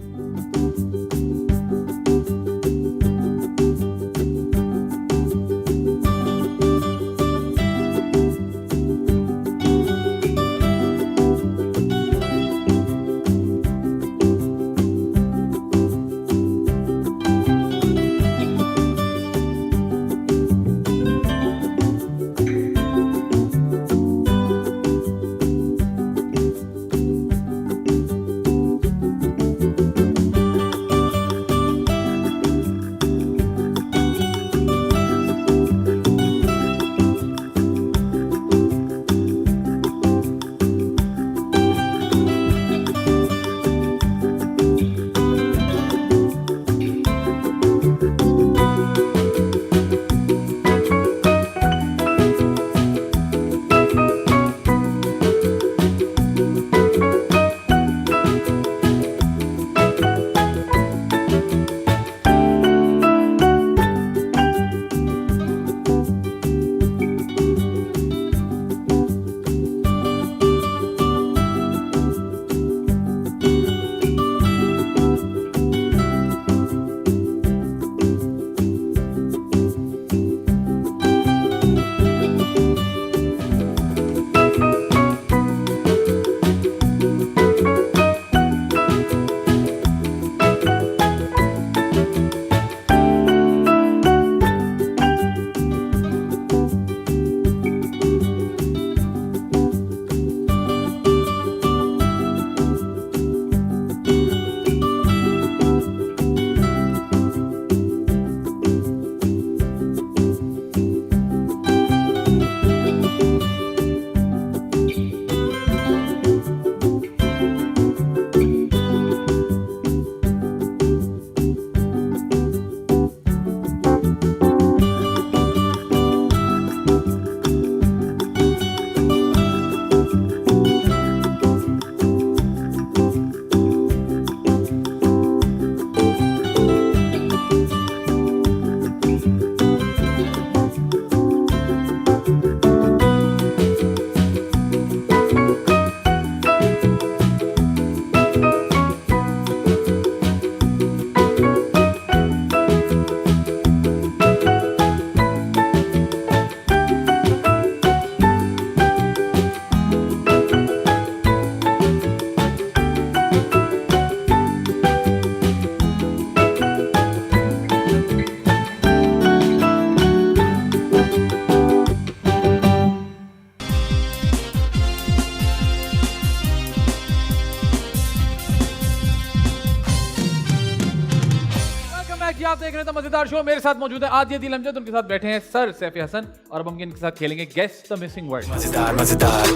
चुने थे मजेदार शो। मेरे साथ मौजूद है आदित्य दिल अमजद, उनके साथ बैठे हैं सर सैफी हसन और अब हम इनके साथ खेलेंगे गेस द मिसिंग वर्ड। मजेदार मजेदार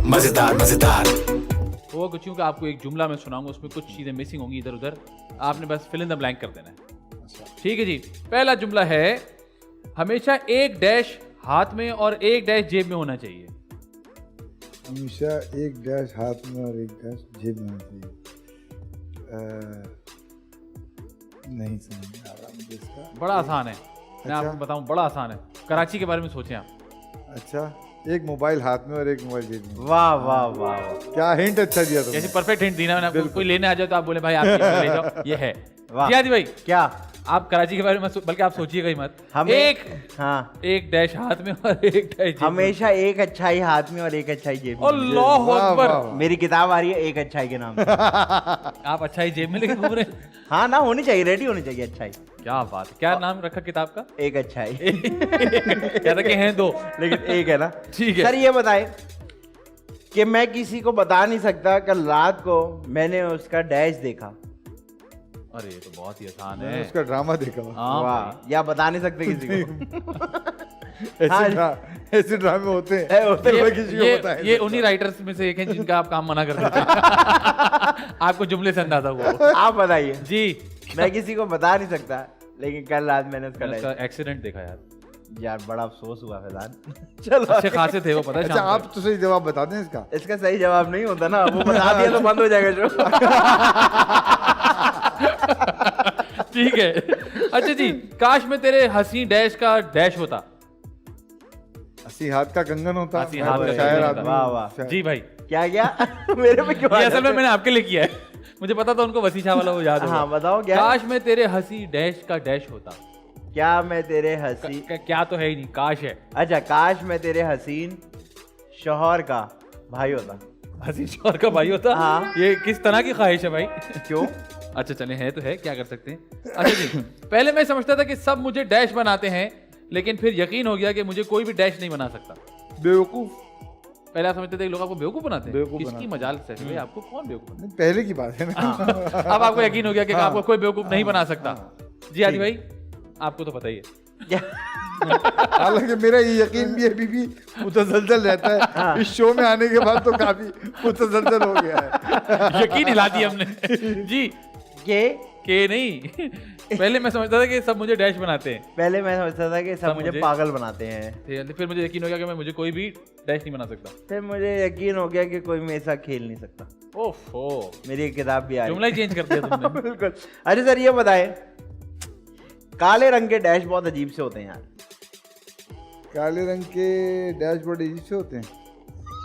मजेदार मजेदार। वो कुछ का आपको एक जुमला मैं सुनाऊंगा, उसमें कुछ चीजें मिसिंग होंगी इधर उधर, आपने बस फिल इन द ब्लैंक कर देना है। ठीक है जी, पहला जुमला है हमेशा एक डैश हाथ में और एक डैश जेब में होना चाहिए। हमेशा एक डैश हाथ में और एक डैश जेब में होना चाहिए। नहीं समझ आ रहा मुझे इसका। बड़ा आसान है, मैं अच्छा। आपको बताऊं, बड़ा आसान है। कराची के बारे में सोचें आप। अच्छा, एक मोबाइल हाथ में और एक मोबाइल जेब में। वाह वाह वाह, क्या हिंट अच्छा दिया तुमने। जैसे परफेक्ट हिंट दी ना मैंने आपको। कोई लेने आ जाए तो आप बोले भाई आप ये ले जाओ, ये है। वाह। जी आदि भाई, क्या आप कराची के बारे में बल्कि आप सोचिएगा ही मत। हमें एक हाँ, एक डैश हाथ में और एक डैश जेब में। हमेशा एक अच्छाई हाथ में और एक अच्छाई जेब में। अल्लाह वाह, अकबर। वाह, वाह। मेरी किताब आ रही है एक अच्छाई के नाम से। आप अच्छा ही जेब में लेके घूम रहे हैं। हाँ ना, होनी चाहिए, रेडी होनी चाहिए अच्छाई। क्या बात है, क्या नाम रखा किताब का? एक अच्छाई। कहता कि हैं दो। लेकिन एक है ना। ठीक है। सर ये बताए कि मैं किसी को बता नहीं सकता कल रात को मैंने उसका डैश देखा। अरे ये तो बहुत ही आसान मैंने है। उसका ड्रामा देखा हुआ। हाँ वाह, भाई। या बता नहीं सकते किसी को। ऐसे ड्रामे होते हैं, होते हुए किसी को बताएं। ये उन्हीं राइटर्स में से एक है जिनका आप काम मना कर देते हैं। आपको जुमले से अंदाजा हुआ। आप बताइए। जी, मैं किसी को बता नहीं सकता लेकिन कल रात मैंने उसका मैंने उसका डैश। एक्सीडेंट देखा यार। यार बड़ा अफसोस हुआ फैजान। चलो अच्छे खासे थे वो, पता है अच्छा, शाम को। आप तो सही जवाब बता दें इसका। इसका सही जवाब नहीं होता ना, वो बता दिया तो बंद हो जाएगा जो। ठीक है। अच्छा जी, काश में तेरे हंसी डैश का डैश होता। हंसी हाथ का कंगन होता। हंसी हाथ का शायर कंगन आदमी। होता। वाह वाह। शायर। जी भाई, क्या क्या मेरे पे क्यों ये आ असल में जाते? मैंने आपके लिए किया है। मुझे पता था उनको वसी शाह वाला वो याद होगा। हाँ बताओ क्या। काश में तेरे हंसी डैश का डैश होता। क्या मैं तेरे हसी क्या तो है ही नहीं, काश है। अच्छा, काश मैं तेरे हसीन शौहर का भाई होता। हंसी शौहर का भाई होता। हाँ। ये किस तरह की ख्वाहिश है भाई? क्यों? अच्छा चले, है तो है, क्या कर सकते हैं। अच्छा जी, पहले मैं समझता था कि सब मुझे डैश बनाते हैं, लेकिन फिर यकीन हो गया कि मुझे कोई भी डैश नहीं बना सकता। बेवकूफ। पहले आप समझते थे कि लोग आपको बेवकूफ बनाते हैं। बेवकूफ किसकी बनाते मजाल से भाई, आपको कौन बेवकूफ बनाता नहीं, पहले की बात है ना। है? अब आपको यकीन हो गया कि आपको कोई बेवकूफ नहीं बना सकता। जी आदि भाई, आपको तो पता ही है। क्या? हालांकि मेरा ये यकीन भी अभी भी मुतसलसल रहता है। इस शो में आने के बाद तो काफी मुतसलसल हो गया है। यकीन हिला दिया हमने। जी, के नहीं। पहले मैं समझता था कि सब मुझे डैश बनाते हैं, पहले मैं समझता था कि सब मुझे पागल बनाते हैं। फिर मुझे यकीन हो गया कि मैं मुझे कोई भी डैश नहीं बना सकता। फिर मुझे यकीन हो गया कि कोई मेरे साथ खेल नहीं सकता। ओफो, मेरी एक किताब भी आ रही जुमला ही चेंज कर दिया तुमने। बिल्कुल। अरे सर ये बताए, काले रंग के डैश बहुत अजीब से होते हैं यार। काले रंग के डैश बड़े अजीब से होते हैं।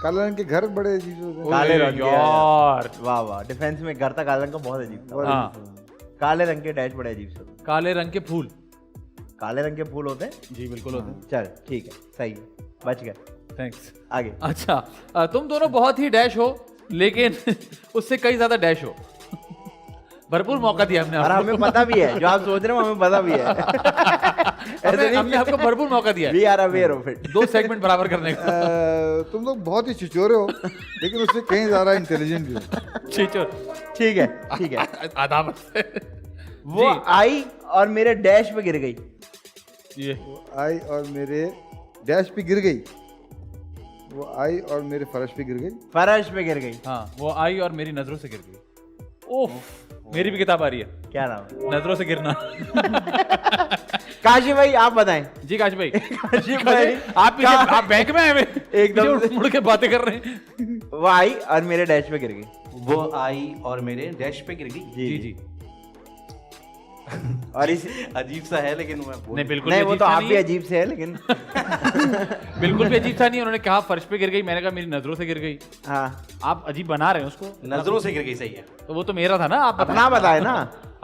काले रंग के घर बड़े अजीब से होते हैं। काले ओए रंग के यार। वाह वाह, डिफेंस में घर था काले रंग का बहुत अजीब था। हाँ, काले रंग के डैश बड़े अजीब से होते हैं। काले रंग के फूल। काले रंग के फूल होते हैं। जी बिल्कुल होते हैं। चल ठीक है, सही है, बच गए। थैंक्स। आगे। अच्छा, तुम दोनों बहुत ही डैश हो, लेकिन उससे कई ज्यादा डैश हो। भरपूर मौका दिया हमने और आपको। हमें पता भी है, जो आप सोच रहे हो हमें पता भी है। हमने आपको भरपूर मौका दिया है। We are aware of it. 2 segment बराबर करने का। तुम लोग बहुत ही छिछोरे हो, लेकिन उससे कहीं ज्यादा इंटेलिजेंट भी हो। चीचो। ठीक है ठीक है। आदाब। वो आई और मेरे डैश पे गिर गई। ये आई और मेरे डैश पे गिर गई। वो आई और मेरे फर्श पे गिर गई। फर्श पे गिर गई। हाँ, वो आई और मेरी नजरों से गिर गई। ओह, मेरी भी किताब आ रही है, क्या नाम है? नजरों से गिरना। काशी भाई आप बताएं। जी काश भाई। काशी भाई आप पीछे, आप बैंक में आए हुए एकदम पीछे मुड़ के बातें कर रहे हैं। वो आई और मेरे डैश पे गिर गई। वो आई और मेरे डैश पे गिर गई। जी जी। और इस अजीब सा है लेकिन मैं बोल नहीं बिल्कुल नहीं, भी वो तो अजीब सा आप नहीं भी है। अजीब से है लेकिन। बिल्कुल भी अजीब सा नहीं है। उन्होंने कहा फर्श पे गिर गई, मैंने कहा मेरी नजरों से गिर गई। हाँ, आप अजीब बना रहे हैं उसको। नजरों से गिर गई, सही है। तो वो तो मेरा था ना, आप बताएं। अपना बताए ना।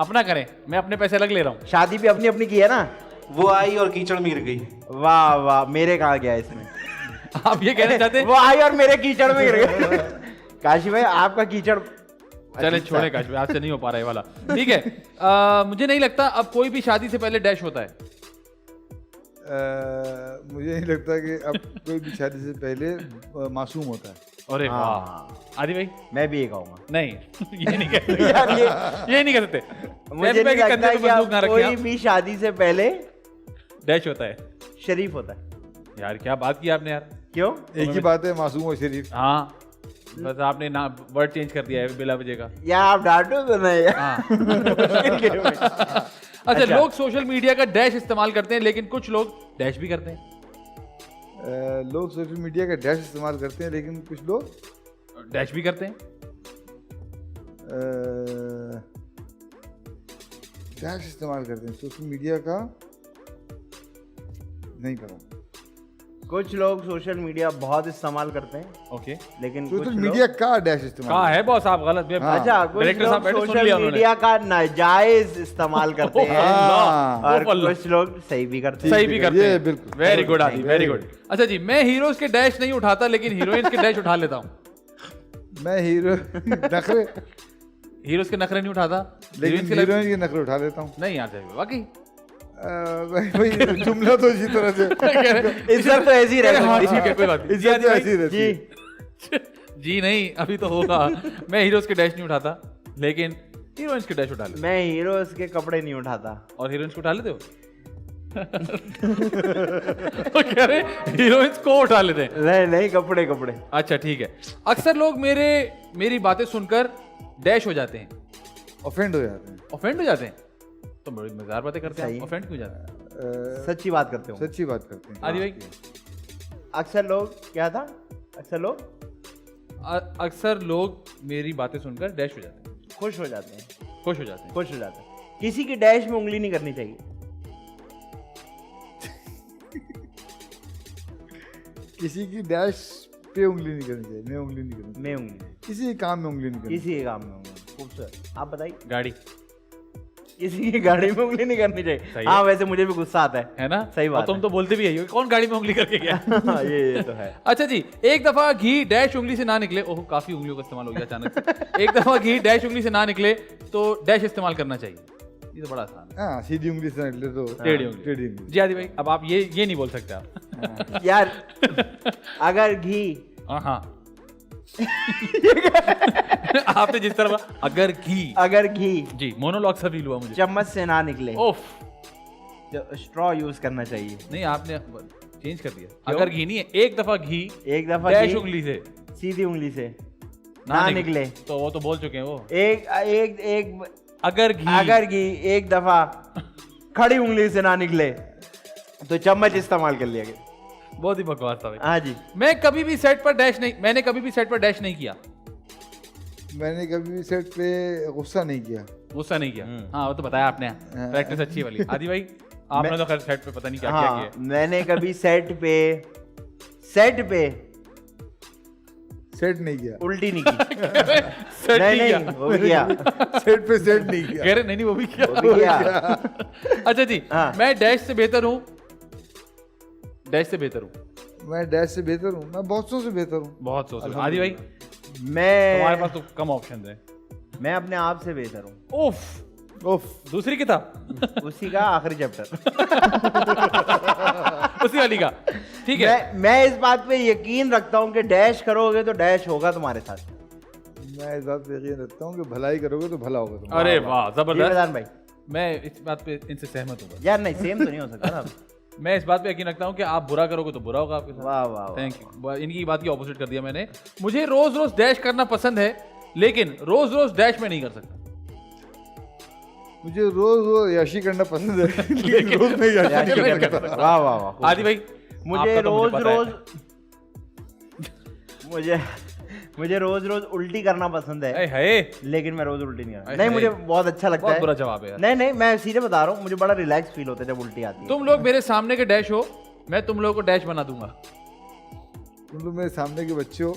अपना करें, मैं अपने पैसे अलग ले रहा हूँ। शादी भी अपनी अपनी की है ना। वो आई और कीचड़ में गिर गई। वाह वाह, मेरे कहा गया इसमें। आप ये कहना चाहते हैं? वो आई और मेरे कीचड़ में गिर गए। काशी भाई आपका कीचड़। चले छोड़े काश भाई, आज से नहीं हो पा रहा है वाला। ठीक है, मुझे नहीं लगता अब कोई भी शादी से पहले डैश होता है। मुझे नहीं लगता कि अब कोई भी शादी से पहले मासूम होता है। अरे हाँ। वाह, आदि भाई। मैं भी ये कहूंगा। नहीं, ये नहीं कहते यार ये नहीं कहते। मुझे रुपए नहीं के कंधे लगता पे कि बंदूक ना आप रखें कोई आप। भी शादी से पहले डैश होता है शरीफ होता है। यार, क्या बात की आपने यार। क्यों? एक ही बात है, मासूम और शरीफ। हाँ, बस आपने ना वर्ड चेंज कर दिया है बिला वजह का। या आप डांटो तो नहीं यार। हाँ। गेम में। अच्छा, लोग सोशल मीडिया का डैश इस्तेमाल करते हैं, लेकिन कुछ लोग डैश भी करते हैं। लोग सोशल मीडिया का डैश इस्तेमाल करते हैं, लेकिन कुछ लोग डैश भी करते हैं। डैश इस्तेमाल करते हैं सोशल मीडिया का, नहीं पता। कुछ लोग सोशल मीडिया बहुत इस्तेमाल करते हैं, ओके, लेकिन सोशल कुछ मीडिया का डैश इस्तेमाल कहा है बॉस, आप गलत भी। हाँ। अच्छा, कुछ डायरेक्टर लोग साहब बैठे, सुन सोशल लिया उन्होंने। मीडिया का नाजायज इस्तेमाल करते हैं हाँ। और वो पल्ला। कुछ लोग सही भी करते सही हैं। भी करते ये हैं। बिल्कुल। वेरी गुड आदि, Very वेरी गुड। अच्छा जी, मैं हीरोज के डैश नहीं उठाता, लेकिन हीरोइंस के डैश उठा लेता हूँ। मैं हीरो नखरे, हीरोज के नखरे नहीं उठाता, लेकिन हीरोइंस के लग- हीरोइन के नखरे उठा लेता हूँ। नहीं यार, वाकई। भाई जुमला तो इसी तरह से, इज्जत तो ऐसी हाँ, रहती ठीक है, कोई बात नहीं। इज्जत तो ऐसी रहती है। जी। जी नहीं, अभी तो होगा। मैं हीरोज के डैश नहीं उठाता, लेकिन हीरोइंस के डैश उठा लेता मैं हीरोज के कपड़े नहीं उठाता। हूँ। और हीरोइंस को उठा लेते हो? तो कह रहे हीरोइंस को उठा लेते हैं। नहीं नहीं, कपड़े कपड़े। अच्छा ठीक है। अक्सर लोग मेरी बातें सुनकर डैश हो जाते हैं, ऑफेंड हो जाते हैं। ऑफेंड हो जाते हैं। तो बड़ी मजेदार बातें करते सही हैं, है। ऑफेंड क्यों जाते हैं? सच्ची बात करते हो। सच्ची बात करते हैं। आदि भाई, अक्सर लोग क्या था? अक्सर लोग अक्सर लोग मेरी बातें सुनकर डैश हो जाते हैं, खुश हो जाते हैं। खुश हो जाते हैं। खुश हो जाते हैं। किसी की डैश में उंगली नहीं करनी चाहिए। किसी की डैश पे उंगली नहीं करनी चाहिए, मैं उंगली नहीं करनी चाहिए। मैं उंगली, किसी के काम में उंगली नहीं करनी किसी के काम में उंगली। खूबसूरत। आप बताइए। गाड़ी, किसी की गाड़ी में उंगली नहीं करनी चाहिए। सही हाँ, है। वैसे मुझे भी गुस्सा आता है। है ना? सही बात और तुम है। तो बोलते भी है, कौन गाड़ी में उंगली करके गया? हाँ, ये तो है। अच्छा जी, एक दफा घी डैश उंगली से ना निकले, ओह काफी उंगलियों का इस्तेमाल हो गया अचानक से। एक दफा घी डैश उंगली से ना निकले तो डैश इस्तेमाल करना चाहिए। ये तो बड़ा आसान है। हाँ, सीधी उंगली से निकले तो टेढ़ी उंगली। टेढ़ी उंगली। जी आदि भाई, अब आप ये नहीं बोल सकते आप। यार, अगर घी हाँ आपने जिस तरह बोला, अगर घी जी, मोनोलॉग सा फील हुआ मुझे। चम्मच से ना निकले ओफ, तो स्ट्रॉ यूज करना चाहिए। नहीं आपने चेंज कर दिया। अगर घी नहीं है, एक दफा घी एक दफा डैश घी उंगली से सीधी उंगली से ना निकले। तो वो तो बोल चुके हैं वो। एक एक एक अगर घी एक दफा खड़ी उंगली से ना निकले तो चम्मच इस्तेमाल कर लिया गया। बहुत ही बकवास था भाई। हाँ जी। मैंने कभी भी सेट पर डैश नहीं किया। मैंने कभी भी सेट पे गुस्सा नहीं किया। गुस्सा नहीं किया। हाँ, वो तो बताया आपने, प्रैक्टिस अच्छी वाली। आदि भाई, आपने तो खैर सेट पे पता नहीं क्या क्या हाँ, किया। मैंने कभी सेट पे सेट नहीं किया। उल्टी नहीं की। सेट नहीं नहीं नहीं, किया। वो भी किया। सेट पे सेट नहीं किया। कह रहे नहीं वो भी किया। वो भी किया। अच्छा जी, हाँ। मैं डैश से बेहतर हूँ। डैश से बेहतर हूँ। मैं डैश से बेहतर हूँ, मैं बहुत से बेहतर हूँ। बहुत सोच। आदि भाई, मैं तुम्हारे पास तो कम ऑप्शन है। मैं अपने आप से बेहतर हूँ। उफ, उफ, दूसरी किताब उसी का आखिरी चैप्टर। उसी वाली का, ठीक है। मैं इस बात पे यकीन रखता हूँ कि डैश करोगे तो डैश होगा तुम्हारे साथ। मैं इस बात पे यकीन रखता हूँ कि भलाई करोगे तो भला होगा तुम्हारा। अरे वाह, जी जबरदस्त। प्रधान भाई, मैं इस बात पे इनसे सहमत हूँ। यार नहीं, सेम तो नहीं हो सकता ना। मैं इस बात पे यकीन रखता हूँ कि आप बुरा करोगे तो बुरा होगा आपके साथ। वाह वाह वाह। Thank you. इनकी बात की ऑपोजिट कर दिया मैंने। मुझे रोज रोज डैश करना पसंद है, लेकिन रोज रोज डैश में नहीं कर सकता। मुझे रोज रोज याशी करना पसंद है, लेकिन रोज मैं याशी याशी नहीं करना करता। पसंद। वाह वाह वाह। आदि भाई, मुझे आपका तो रोज पता है। रोज मुझे रोज रोज उल्टी करना पसंद है, है लेकिन मैं रोज उल्टी नहीं करता। अरे नहीं, है। मुझे बहुत अच्छा लगता बहुत है। बुरा जवाब है यार। नहीं नहीं, मैं सीधे बता रहा हूँ, मुझे बड़ा रिलैक्स फील होता है जब उल्टी आती है। तुम लोग मेरे सामने के डैश हो, मैं तुम लोगों को डैश बना दूंगा। तुम लोग मेरे सामने के बच्चे हो,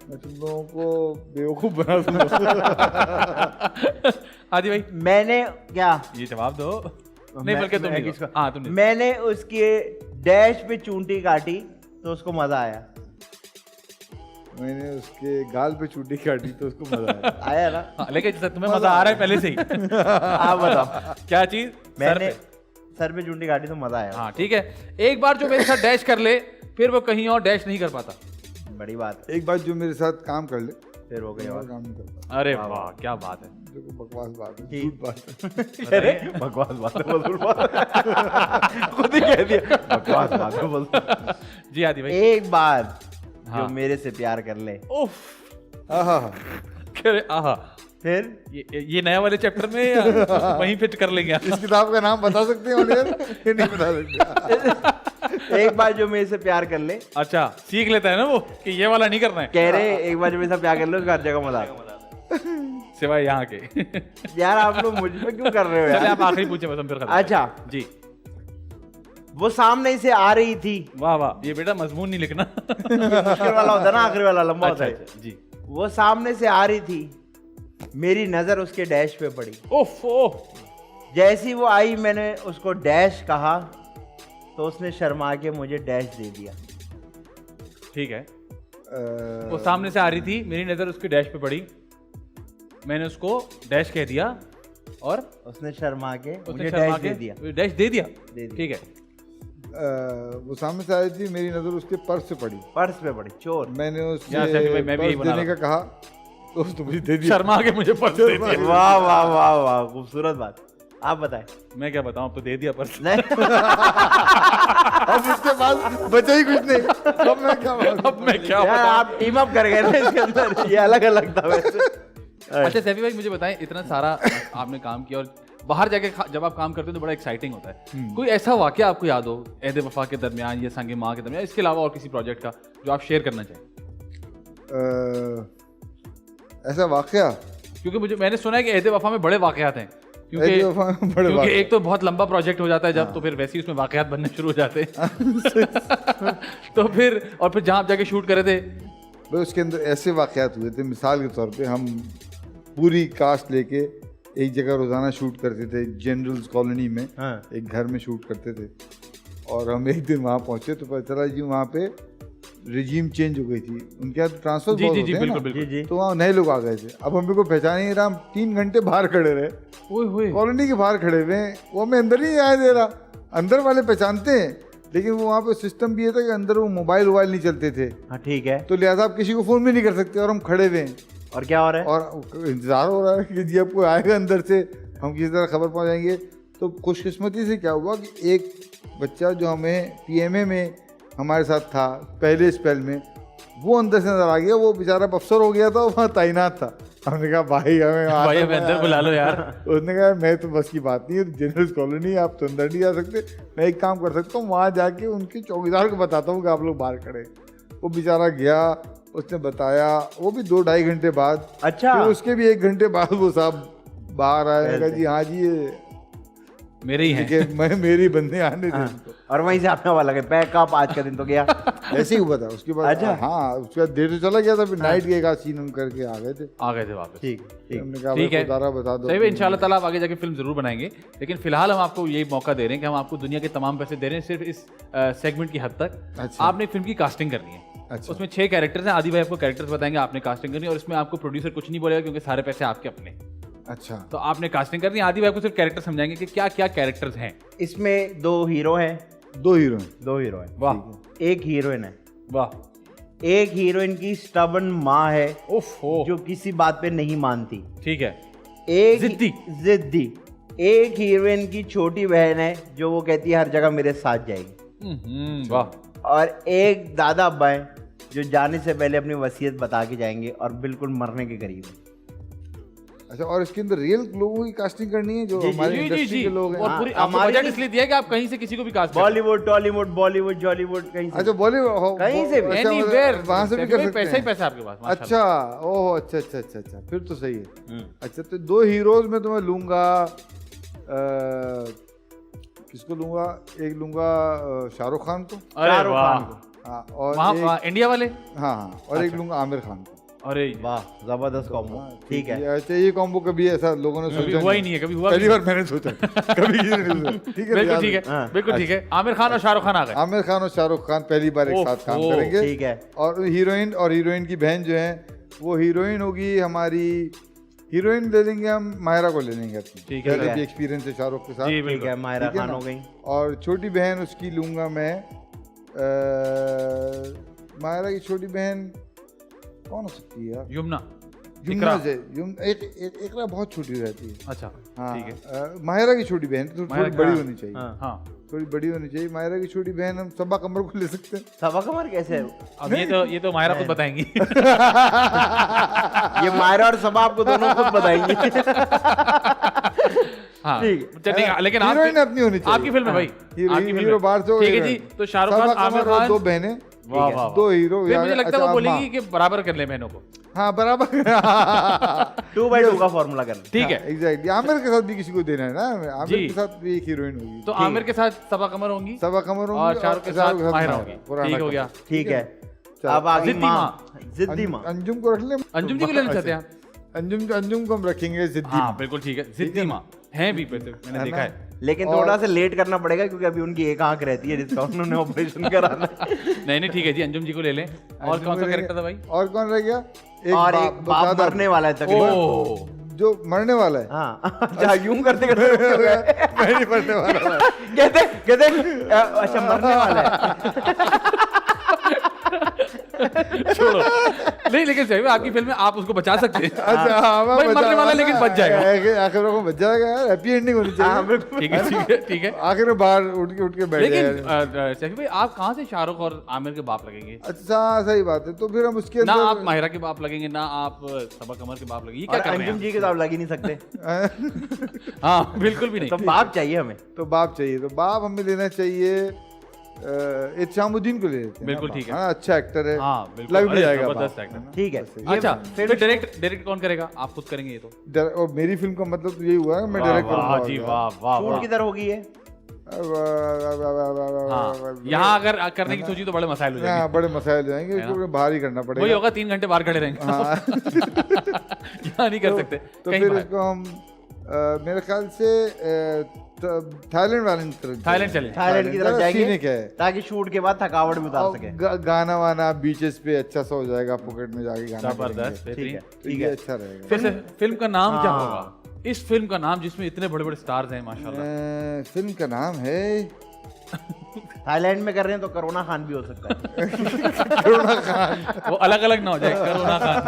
मैं तुम लोगों को बेवकूफ बना दूंगा। आदि भाई, मैंने क्या ये जवाब दो। नहीं, बल्कि तुम नहीं दो। हाँ, तुमने। मैंने उसके डैश पे चूंटी काटी तो उसको मजा आया। मैंने उसके गाल पे चूटी काटी तो उसको मजा आया। आया ना? हाँ, लेकिन जैसे तुम्हें मजा आ रहा है पहले से ही। आप बताओ। क्या चीज? मैंने सर पे चूंटी काटी तो मजा आया। हाँ ठीक है। एक बार जो मेरे साथ डैश कर ले, फिर वो कहीं और डैश नहीं कर पाता। बड़ी बात है। एक बार जो मेरे साथ काम कर ले, फिर हो गई और और काम नहीं कर पाता। अरे वाह क्या बात है। देखो बकवास बात है, जी। झूठ बात है। अरे बकवास बात है बोल खुद ही कह दिया बकवास बात है बोल। जी आदि भाई। एक बात हाँ। जो मेरे से प्यार कर ले उफ आहा, करे आहा। फिर ये नया वाले चैप्टर में या वहीं फिट कर लेंगे आप? इस किताब का नाम बता सकते हैं ओलियर? ये नहीं बता सकते। एक बार जो मेरे से प्यार कर ले, अच्छा सीख लेता है ना वो कि ये वाला नहीं करना है कह रहे एक बार जो मेरे से प्यार कर लो हर जगह मजाक। सिवाय यहाँ के। यार आप लोग मुझ पे क्यों कर रहे हो चलिए यार? आप आखिरी पूछे बस हम फिर खत्म अच्छा। जी। वो सामने से आ रही थी, वाह वाह ये बेटा मजमून नहीं लिखना। मुश्किल वाला होता है ना, आखिरी वाला लंबा अच्छा होता है। अच्छा जी। वो सामने से आ रही थी, मेरी नजर उसके डैश पे पड़ी। ओफ ओह जैसी वो आई मैंने उसको डैश कहा तो उसने शर्मा के मुझे डैश दे दिया। ठीक है। वो सामने से आ रही थी, मेरी नजर उसकी डैश पे पड़ी, मैंने उसको डैश कह दिया और उसने शर्मा के उसने मुझे शर्मा डैश के दे दिया। डैश दे दिया। दे दिया। ठीक है। वो सामने से आई थी, मेरी नजर उसके पर्स से पड़ी, पर्स पे पड़ी, चोर। मैंने यहाँ से उससे मैं भी यही पर्स बना देने रहा का कहा तो उसने मुझे दे दिया। शर्मा के मुझे पर्स दे दिया। वाह वाह वाह वाह, खूबसूरत बात। आप बताएं। मैं क्या बताऊं, अब तो दे दिया पर्स। नहीं अब इसके बाद बचा ही कुछ नहीं। अब मैं क्या अब मैं क्या यार बताऊं। आप टीम अप कर गए ना इसके अंदर, ये अलग अलग था वैसे। अच्छा सैफी भाई मुझे बताएं, इतना सारा आपने काम किया और बाहर जाके जब आप काम करते हो तो बड़ा एक्साइटिंग होता है। कोई ऐसा वाकया आपको याद हो एहद वफा के दरमियान या संगे माँ के दरमियान, इसके अलावा और किसी प्रोजेक्ट का जो आप शेयर करना चाहें? ऐसा वाकया? क्योंकि मैंने सुना है कि एहद वफा में बड़े वाकयात हैं। क्योंकि एहद वफा में बड़े क्योंकि वाकयात। एक तो बहुत लंबा प्रोजेक्ट हो जाता है जब, तो फिर वैसे ही उसमें वाकयात बनने शुरू हो जाते हैं। तो फिर जहाँ आप जाके शूट करे थे। भाई उसके अंदर ऐसे वाकयात हुए थे, मिसाल के तौर पे हम पूरी कास्ट लेके एक जगह रोजाना शूट करते थे, जनरल्स कॉलोनी में। हाँ। एक घर में शूट करते थे और हम एक दिन वहाँ पहुंचे तो पता चला जी वहाँ पे रिजीम चेंज हो गई थी, उनके यहाँ ट्रांसफर जी जी जी बिल्कुल बिल्कुल। जी जी। तो वहाँ नए लोग आ गए थे। अब हम को पहचान ही नहीं रहा, हम 3 घंटे बाहर खड़े रहे, ओए होए। कॉलोनी के बाहर खड़े हुए हैं। वो हमें अंदर नहीं आया दे रहा, अंदर वाले पहचानते हैं लेकिन वो वहाँ पे सिस्टम भी ये था कि अंदर वो मोबाइल नहीं चलते थे, हाँ ठीक है। तो लिहाजा आप किसी को फोन भी नहीं कर सकते और हम खड़े हुए हैं और क्या हो रहा है? और इंतजार हो रहा है कि जी अब कोई आएगा अंदर से, हम किसी तरह खबर पहुंचाएंगे। तो खुशकिस्मती से क्या हुआ कि एक बच्चा जो हमें पीएमए में हमारे साथ था पहले स्पेल में, वो अंदर से नजर आ गया। वो बेचारा अफसर हो गया था, वहाँ तैनात था। हमने कहा भाई हमें भाई हमें अंदर बुला लो यार। उसने कहा मैं तो बस की बात नहीं है, जनरल कॉलोनी आप तो अंदर नहीं जा सकते, मैं एक काम कर सकता हूँ वहाँ जाके उनके चौकीदार को बताता हूँ कि आप लोग बाहर खड़े। वो बेचारा गया, उसने बताया, वो भी 2-2.5 घंटे बाद। अच्छा। फिर उसके भी 1 घंटे बाद वो साहब बाहर आएगा जी हाँ जी ये मेरे ही ठीक हैं। है, मैं मेरी बंदे आने दे उनको। और वहीं से आपने वाला पैकअप आज का दिन तो गया। ऐसे ही हुआ था। उसके बाद अच्छा। हाँ उसके बाद देर तो चला गया था, फिर नाइट के एक आध सीन हम करके आ गए थे। आ गए थे वापस। ठीक ठीक। हमने कहा ठीक भाई है, खुदारा बता दो। सही है। इंशाल्लाह ताला आप आगे जाके फिल्म जरूर बनाएंगे, लेकिन फिलहाल हम आपको यही मौका दे रहे हैं कि हम आपको दुनिया के तमाम पैसे दे रहे हैं सिर्फ इस सेगमेंट की हद तक। अच्छा। आपने फिल्म की कास्टिंग करनी है। अच्छा। उसमें 6 कैरेक्टर्स हैं, आदि भाई आपको कैरेक्टर्स बताएंगे, आपने कास्टिंग करनी है और इसमें आपको प्रोड्यूसर कुछ नहीं बोलेगा क्योंकि सारे पैसे आपके अपने। अच्छा तो आपने कास्टिंग करनी है, आदि भाई आपको सिर्फ कैरेक्टर समझाएंगे कि क्या क्या कैरेक्टर्स हैं। इसमें 2 हीरो हैं। 2 हीरो हैं। 2 हीरो हैं। वाह एक हीरोइन है। वाह। एक हीरोइन की स्टबर्न माँ है उफ हो। जो किसी बात पे नहीं मानती। ठीक है। एक जिद्दी। एक हीरोइन की छोटी बहन है जो वो कहती है हर जगह मेरे साथ जाएगी। वाह। और एक दादा अब्बा है जो जाने से पहले अपनी वसीयत बता के जाएंगे और बिल्कुल मरने के करीब है। अच्छा, और इसके अंदर रियल लोगों की कास्टिंग करनी है जो हमारे जी जी इंडस्ट्री जी। के लोग हैं। और पूरी हाँ, आपको हमारी बजट भी- इसलिए दिया है कि आप कहीं से किसी को भी कास्ट कर बॉलीवुड, टॉलीवुड, बॉलीवुड, जॉलीवुड, कहीं से। अच्छा बॉलीवुड कहीं से भी। अच्छा, एनीवेयर वहाँ से भी कर सकते पैसा ही हैं। पैसा आपके पास माशाल्लाह। अच्छा ओह अच्छा अच्छा अच्छा अच्छा, फिर तो सही है। अच्छा तो 2 हीरोज में तो मैं लूंगा किसको लूंगा? एक लूंगा शाहरुख खान को। अरे शाहरुख वाह। खान को। हाँ और वहाँ इंडिया वाले। हाँ हाँ और एक लूंगा आमिर खान को। अरे वाह जबरदस्त कॉम्बो। ठीक है। अच्छा ये कॉम्बो कभी ऐसा लोगों ने कभी सोचा हुआ ही नहीं है, कभी हुआ पहली भी बार मैंने सोचा कभी किसी ने नहीं सोचा। ठीक है बिल्कुल ठीक है, हाँ। बिल्कुल ठीक है। आमिर खान और शाहरुख खान आ गए। आमिर खान और शाहरुख खान पहली बार एक साथ काम ओह, करेंगे। ठीक है। और हीरोइन की बहन जो है वो हीरोइन होगी हमारी। हीरोइन ले लेंगे हम, मायरा को ले लेंगे अपनी। ठीक है। पहले भी एक्सपीरियंस है शाहरुख के साथ। जी ठीक बिल्कुल। है, मायरा ठीक है खान ना? हो गई। और छोटी बहन उसकी लूंगा मैं मायरा की छोटी बहन कौन हो सकती है यार? यमुना। युमना से एकरा बहुत छोटी रहती है। अच्छा हाँ, ठीक है। माहिरा की छोटी बहन तो थोड़ी बड़ी होनी चाहिए। हाँ थोड़ी बड़ी होनी चाहिए। माहिरा की छोटी बहन हम सबा कमर को ले सकते हैं। सवा कमर कैसे है? अब ये तो मायरा खुद बताएंगी। ये मायरा और सबा आपको दोनों खुद बताएंगे। हाँ ठीक चलिए, लेकिन हीरोइन अपनी होनी चाहिए। आपकी फिल्म है भाई, आपकी फिल्म हीरो है। बाहर से ठीक है जी, तो शाहरुख खान, आमिर खान, दो बहनें, वाह वाह, दो हीरो। फिर मुझे लगता है वो अच्छा, बोलेगी कि बराबर कर ले बहनों को। हाँ बराबर। 2x2 का फॉर्मूला करना। ठीक है, एग्जैक्टली। आमिर के साथ भी किसी को देना है ना, आमिर जी। के साथ भी एक हीरोइन होगी। तो आमिर के साथ सबा कमर होंगी सबा कमर होंगी और शाहरुख के साथ माहिरा होगी। पुराना ठीक हो गया। ठीक है, चलो। अब आगे जिद्दी माँ, माँ। जिद्दी माँ। अंजुम को रख ले। अंजुम जी को लेना चाहते हैं आप? अंजुम को हम रखेंगे जिद्दी हाँ माँ। बिल्कुल ठीक है, जिद्दी माँ हैं भी, वैसे मैंने देखा है। लेकिन थोड़ा सा लेट करना पड़ेगा क्योंकि अभी उनकी एक आंख रहती है जिसका उन्होंने ऑपरेशन कराना है। नहीं ठीक है जी, अंजुम जी को ले लें। और कौन सा कैरेक्टर था भाई? और कौन रह गया? और एक बाप मरने वाला है तकरीबन। ओह जो मरने वाला है। हाँ, अच्छा यूं करते करते रुक गए। मैं नहीं मरने वाला। कहते अच्छा मरने वाला है। छोड़ो, नहीं लेकिन सही में आपकी फिल्म में आप उसको बचा सकते हैं। अच्छा हाँ, मैं भाई बचा- मरने वाला लेकिन बच जाएगा। आखिर में बच जाएगा यार, हैप्पी एंडिंग होनी हाँ चाहिए। बिल्कुल। ठीक है। आखिर में बाहर उठ के बैठ लेकिन जाए। सैफी भाई, आप कहाँ से शाहरुख और आमिर के बाप लगेंगे? अच्छा सही बात है। तो फिर हम उसके ना अंदर आप माहिरा के बाप लगेंगे, ना आप सबा कमर के बाप लगेंगे। ये क्या और कर रहे अंजुम हैं जी के साथ लग ही नहीं सकते। हाँ बिल्कुल भी नहीं। तो बाप चाहिए हमें। तो बाप चाहिए। तो बाप हमें लेना चाहिए इत्शामुद्दीन को ले लेते हैं। बिल्कुल ठीक है। हाँ, अच्छा एक्टर है। हाँ बिल्कुल, लग भी अरे जाएगा जबरदस्त बाप। एक्टर। ठीक है। अच्छा फिर डायरेक्ट कौन करेगा? आप खुद करेंगे ये तो? और मेरी फिल्म का मतलब तो यही हुआ है, मैं डायरेक्ट वाह करूंगा। जी, वाह वाह शूट वाह। किधर होगी ये? हाँ, यहाँ अगर करने की सोची तो बड़े मसाइल हो जाएंगे। हाँ बड़े मसाइल हो जाएंगे, इसको बाहर ही करना वही पड़ेगा। होगा, 3 घंटे बाहर खड़े रहेंगे। यहाँ नहीं कर सकते। तो कहीं फिर बाहर। इसको हम मेरे ख्याल से थाईलैंड वाले थाईलैंड चले। थाईलैंड की तरफ जाएंगे सीने क्या है, ताकि शूट के बाद थकावट भी उतार सके। गाना वाना बीचेस पे अच्छा सा हो जाएगा, पॉकेट में जाके गाना जबरदस्त, करेंगे। ठीक है, तो ठीक ये है। अच्छा रहेगा। फिर से फिल्म का नाम क्या हाँ। होगा? इस फिल्म का नाम जिसमें इतने बड़े बड़े स्टार्स हैं माशाल्लाह। फिल्म का नाम है थाईलैंड में कर रहे हैं तो करोना खान भी हो सकता है। करुणा खान। वो अलग अलग ना हो जाए, करोना खान।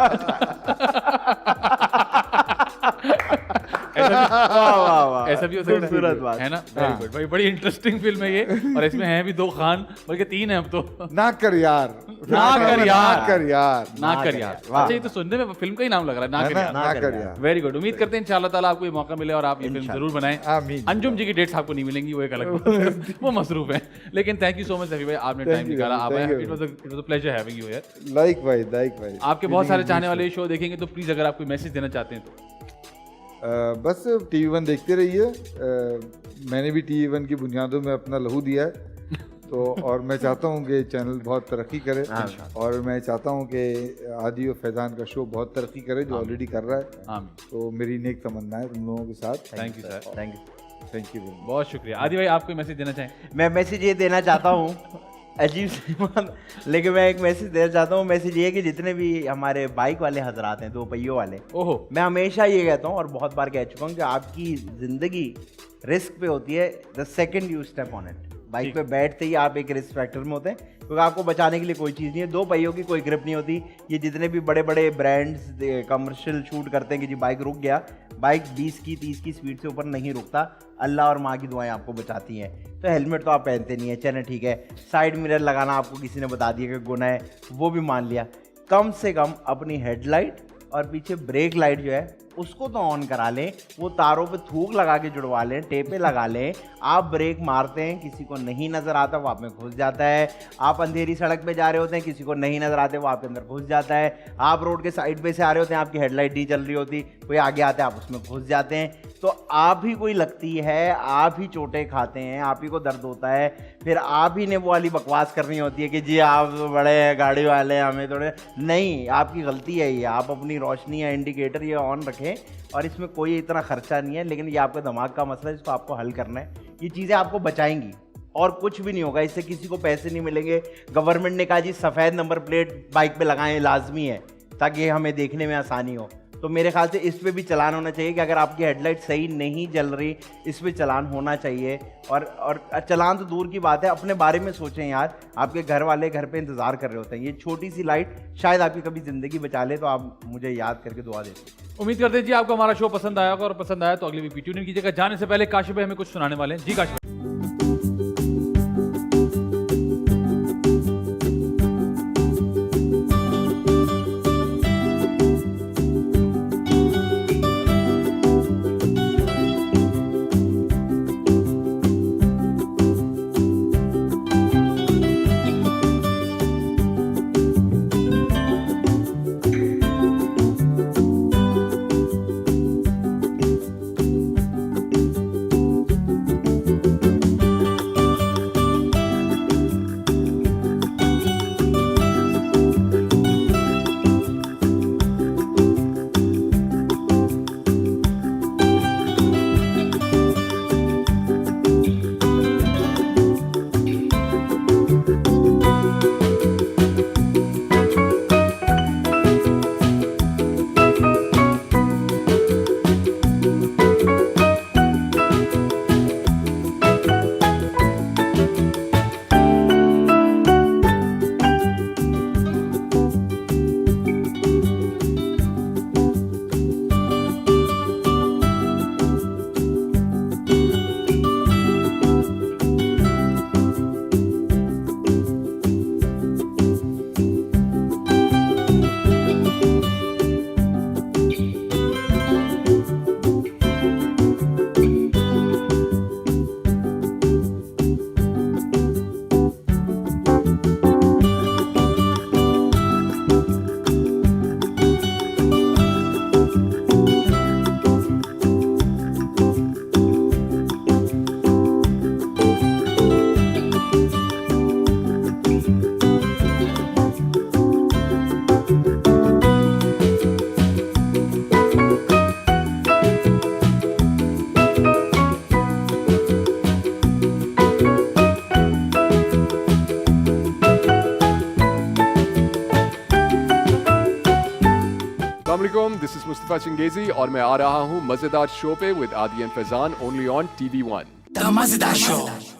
ऐसा भी हो सकता खूबसूरत बात। है ना? वेरी गुड भाई, बड़ी इंटरेस्टिंग फिल्म है ये। और इसमें हैं भी 2 खान, बल्कि 3 हैं अब तो। ना कर यार, ना कर यार, ना कर यार, ना कर यार। वाह। अच्छा, ये तो सुनने में फिल्म का ही नाम लग रहा है, ना है कर ना, यार। ना कर यार। Very good. उम्मीद करते हैं इंशाल्लाह ताला आपको ये मौका मिले और आप ये फिल्म जरूर बनाएं। आमीन। अंजुम जी की डेट्स आपको नहीं मिलेंगी, वो एक अलग बात है। वो मसरूफ है। लेकिन thank you so much Safi भाई, आपने Thank टाइम you, निकाला। आप thank you. It was a pleasure having you here. Like भाई। आपके बहुत सारे चाहने वाले शो देखेंगे, तो प्लीज अगर आप कोई मैसेज देना चाहते हैं तो। बस TV1 देखते रहिए। मैंने भी TV1 की बुनियादों में अपना लहू दिया है। तो और मैं चाहता हूँ कि चैनल बहुत तरक्की करे, और मैं चाहता हूँ कि आदि और फैजान का शो बहुत तरक्की करे, जो ऑलरेडी कर रहा है। आमीन। तो मेरी नेक तमन्ना है तुम लोगों के साथ। Thank you sir, thank you. Thank you. बहुत शुक्रिया। आदि भाई, आप कोई मैसेज देना चाहें? मैं मैसेज ये देना चाहता हूँ, अजीब सी बात, लेकिन मैं एक मैसेज देना चाहता हूँ। मैसेज ये है कि जितने भी हमारे बाइक वाले हजरात हैं, 2 पहियों वाले, ओहो, मैं हमेशा ये कहता हूँ और बहुत बार कह चुका हूँ कि आपकी जिंदगी रिस्क पे होती है the second you step on it. Bike पे बैठते ही आप एक रिस्क फैक्टर में होते हैं, क्योंकि आपको बचाने के लिए कोई चीज़ नहीं है। 2 पहियों की कोई ग्रिप नहीं होती। ये जितने भी बड़े बड़े ब्रांड्स कमर्शियल शूट करते हैं कि जी बाइक रुक गया, बाइक 20 की 30 की स्पीड से ऊपर नहीं रुकता। अल्लाह और माँ की दुआएं आपको बचाती हैं। तो हेलमेट तो आप पहनते नहीं है, चलें ठीक है। साइड मिरर लगाना आपको किसी ने बता दिया कि गुनाह है, वो भी मान लिया। कम से कम अपनी हेडलाइट और पीछे ब्रेक लाइट जो है उसको तो ऑन करा लें। वो तारों पे थूक लगा के जुड़वा लें, टेपे लगा लें। आप ब्रेक मारते हैं, किसी को नहीं नज़र आता, वो आप में घुस जाता है। आप अंधेरी सड़क पे जा रहे होते हैं, किसी को नहीं नज़र आते, वो आपके अंदर घुस जाता है। आप रोड के साइड पे से आ रहे होते हैं, आपकी हेडलाइट नहीं चल रही होती, कोई आगे आते हैं, आप उसमें घुस जाते हैं। तो आप ही कोई लगती है, आप ही चोटें खाते हैं, आप ही को दर्द होता है। फिर आप ही ने वो वाली बकवास करनी होती है कि जी आप बड़े गाड़ी वाले हैं, हमें थोड़े नहीं। आपकी गलती है ये। आप अपनी रोशनी या इंडिकेटर ये ऑन रखें, और इसमें कोई इतना खर्चा नहीं है, लेकिन ये आपके दिमाग का मसला है जिसको आपको हल करना है। ये चीज़ें आपको बचाएंगी और कुछ भी नहीं होगा। इससे किसी को पैसे नहीं मिलेंगे। गवर्नमेंट ने कहा जी सफ़ेद नंबर प्लेट बाइक पे लगाएं, लाजमी है, ताकि हमें देखने में आसानी हो। तो मेरे ख्याल से इस पे भी चालान होना चाहिए कि अगर आपकी हेडलाइट सही नहीं जल रही, इस पे चालान होना चाहिए। और चालान तो दूर की बात है, अपने बारे में सोचें यार, आपके घर वाले घर पे इंतजार कर रहे होते हैं। ये छोटी सी लाइट शायद आपकी कभी ज़िंदगी बचा ले, तो आप मुझे याद करके दुआ दें। उम्मीद करते हैं जी आपको हमारा शो पसंद आया होगा, और पसंद आया तो अगली वीक भी ट्यून इन कीजिएगा। जाने से पहले काशिफ भाई हमें कुछ सुनाने वाले हैं। जी काशिफ भाई। दिस इज मुस्तफा चंगेजी और मैं आ रहा हूँ मजेदार शो पे विद आदि and Faizan only on TV1। The Mazda Show.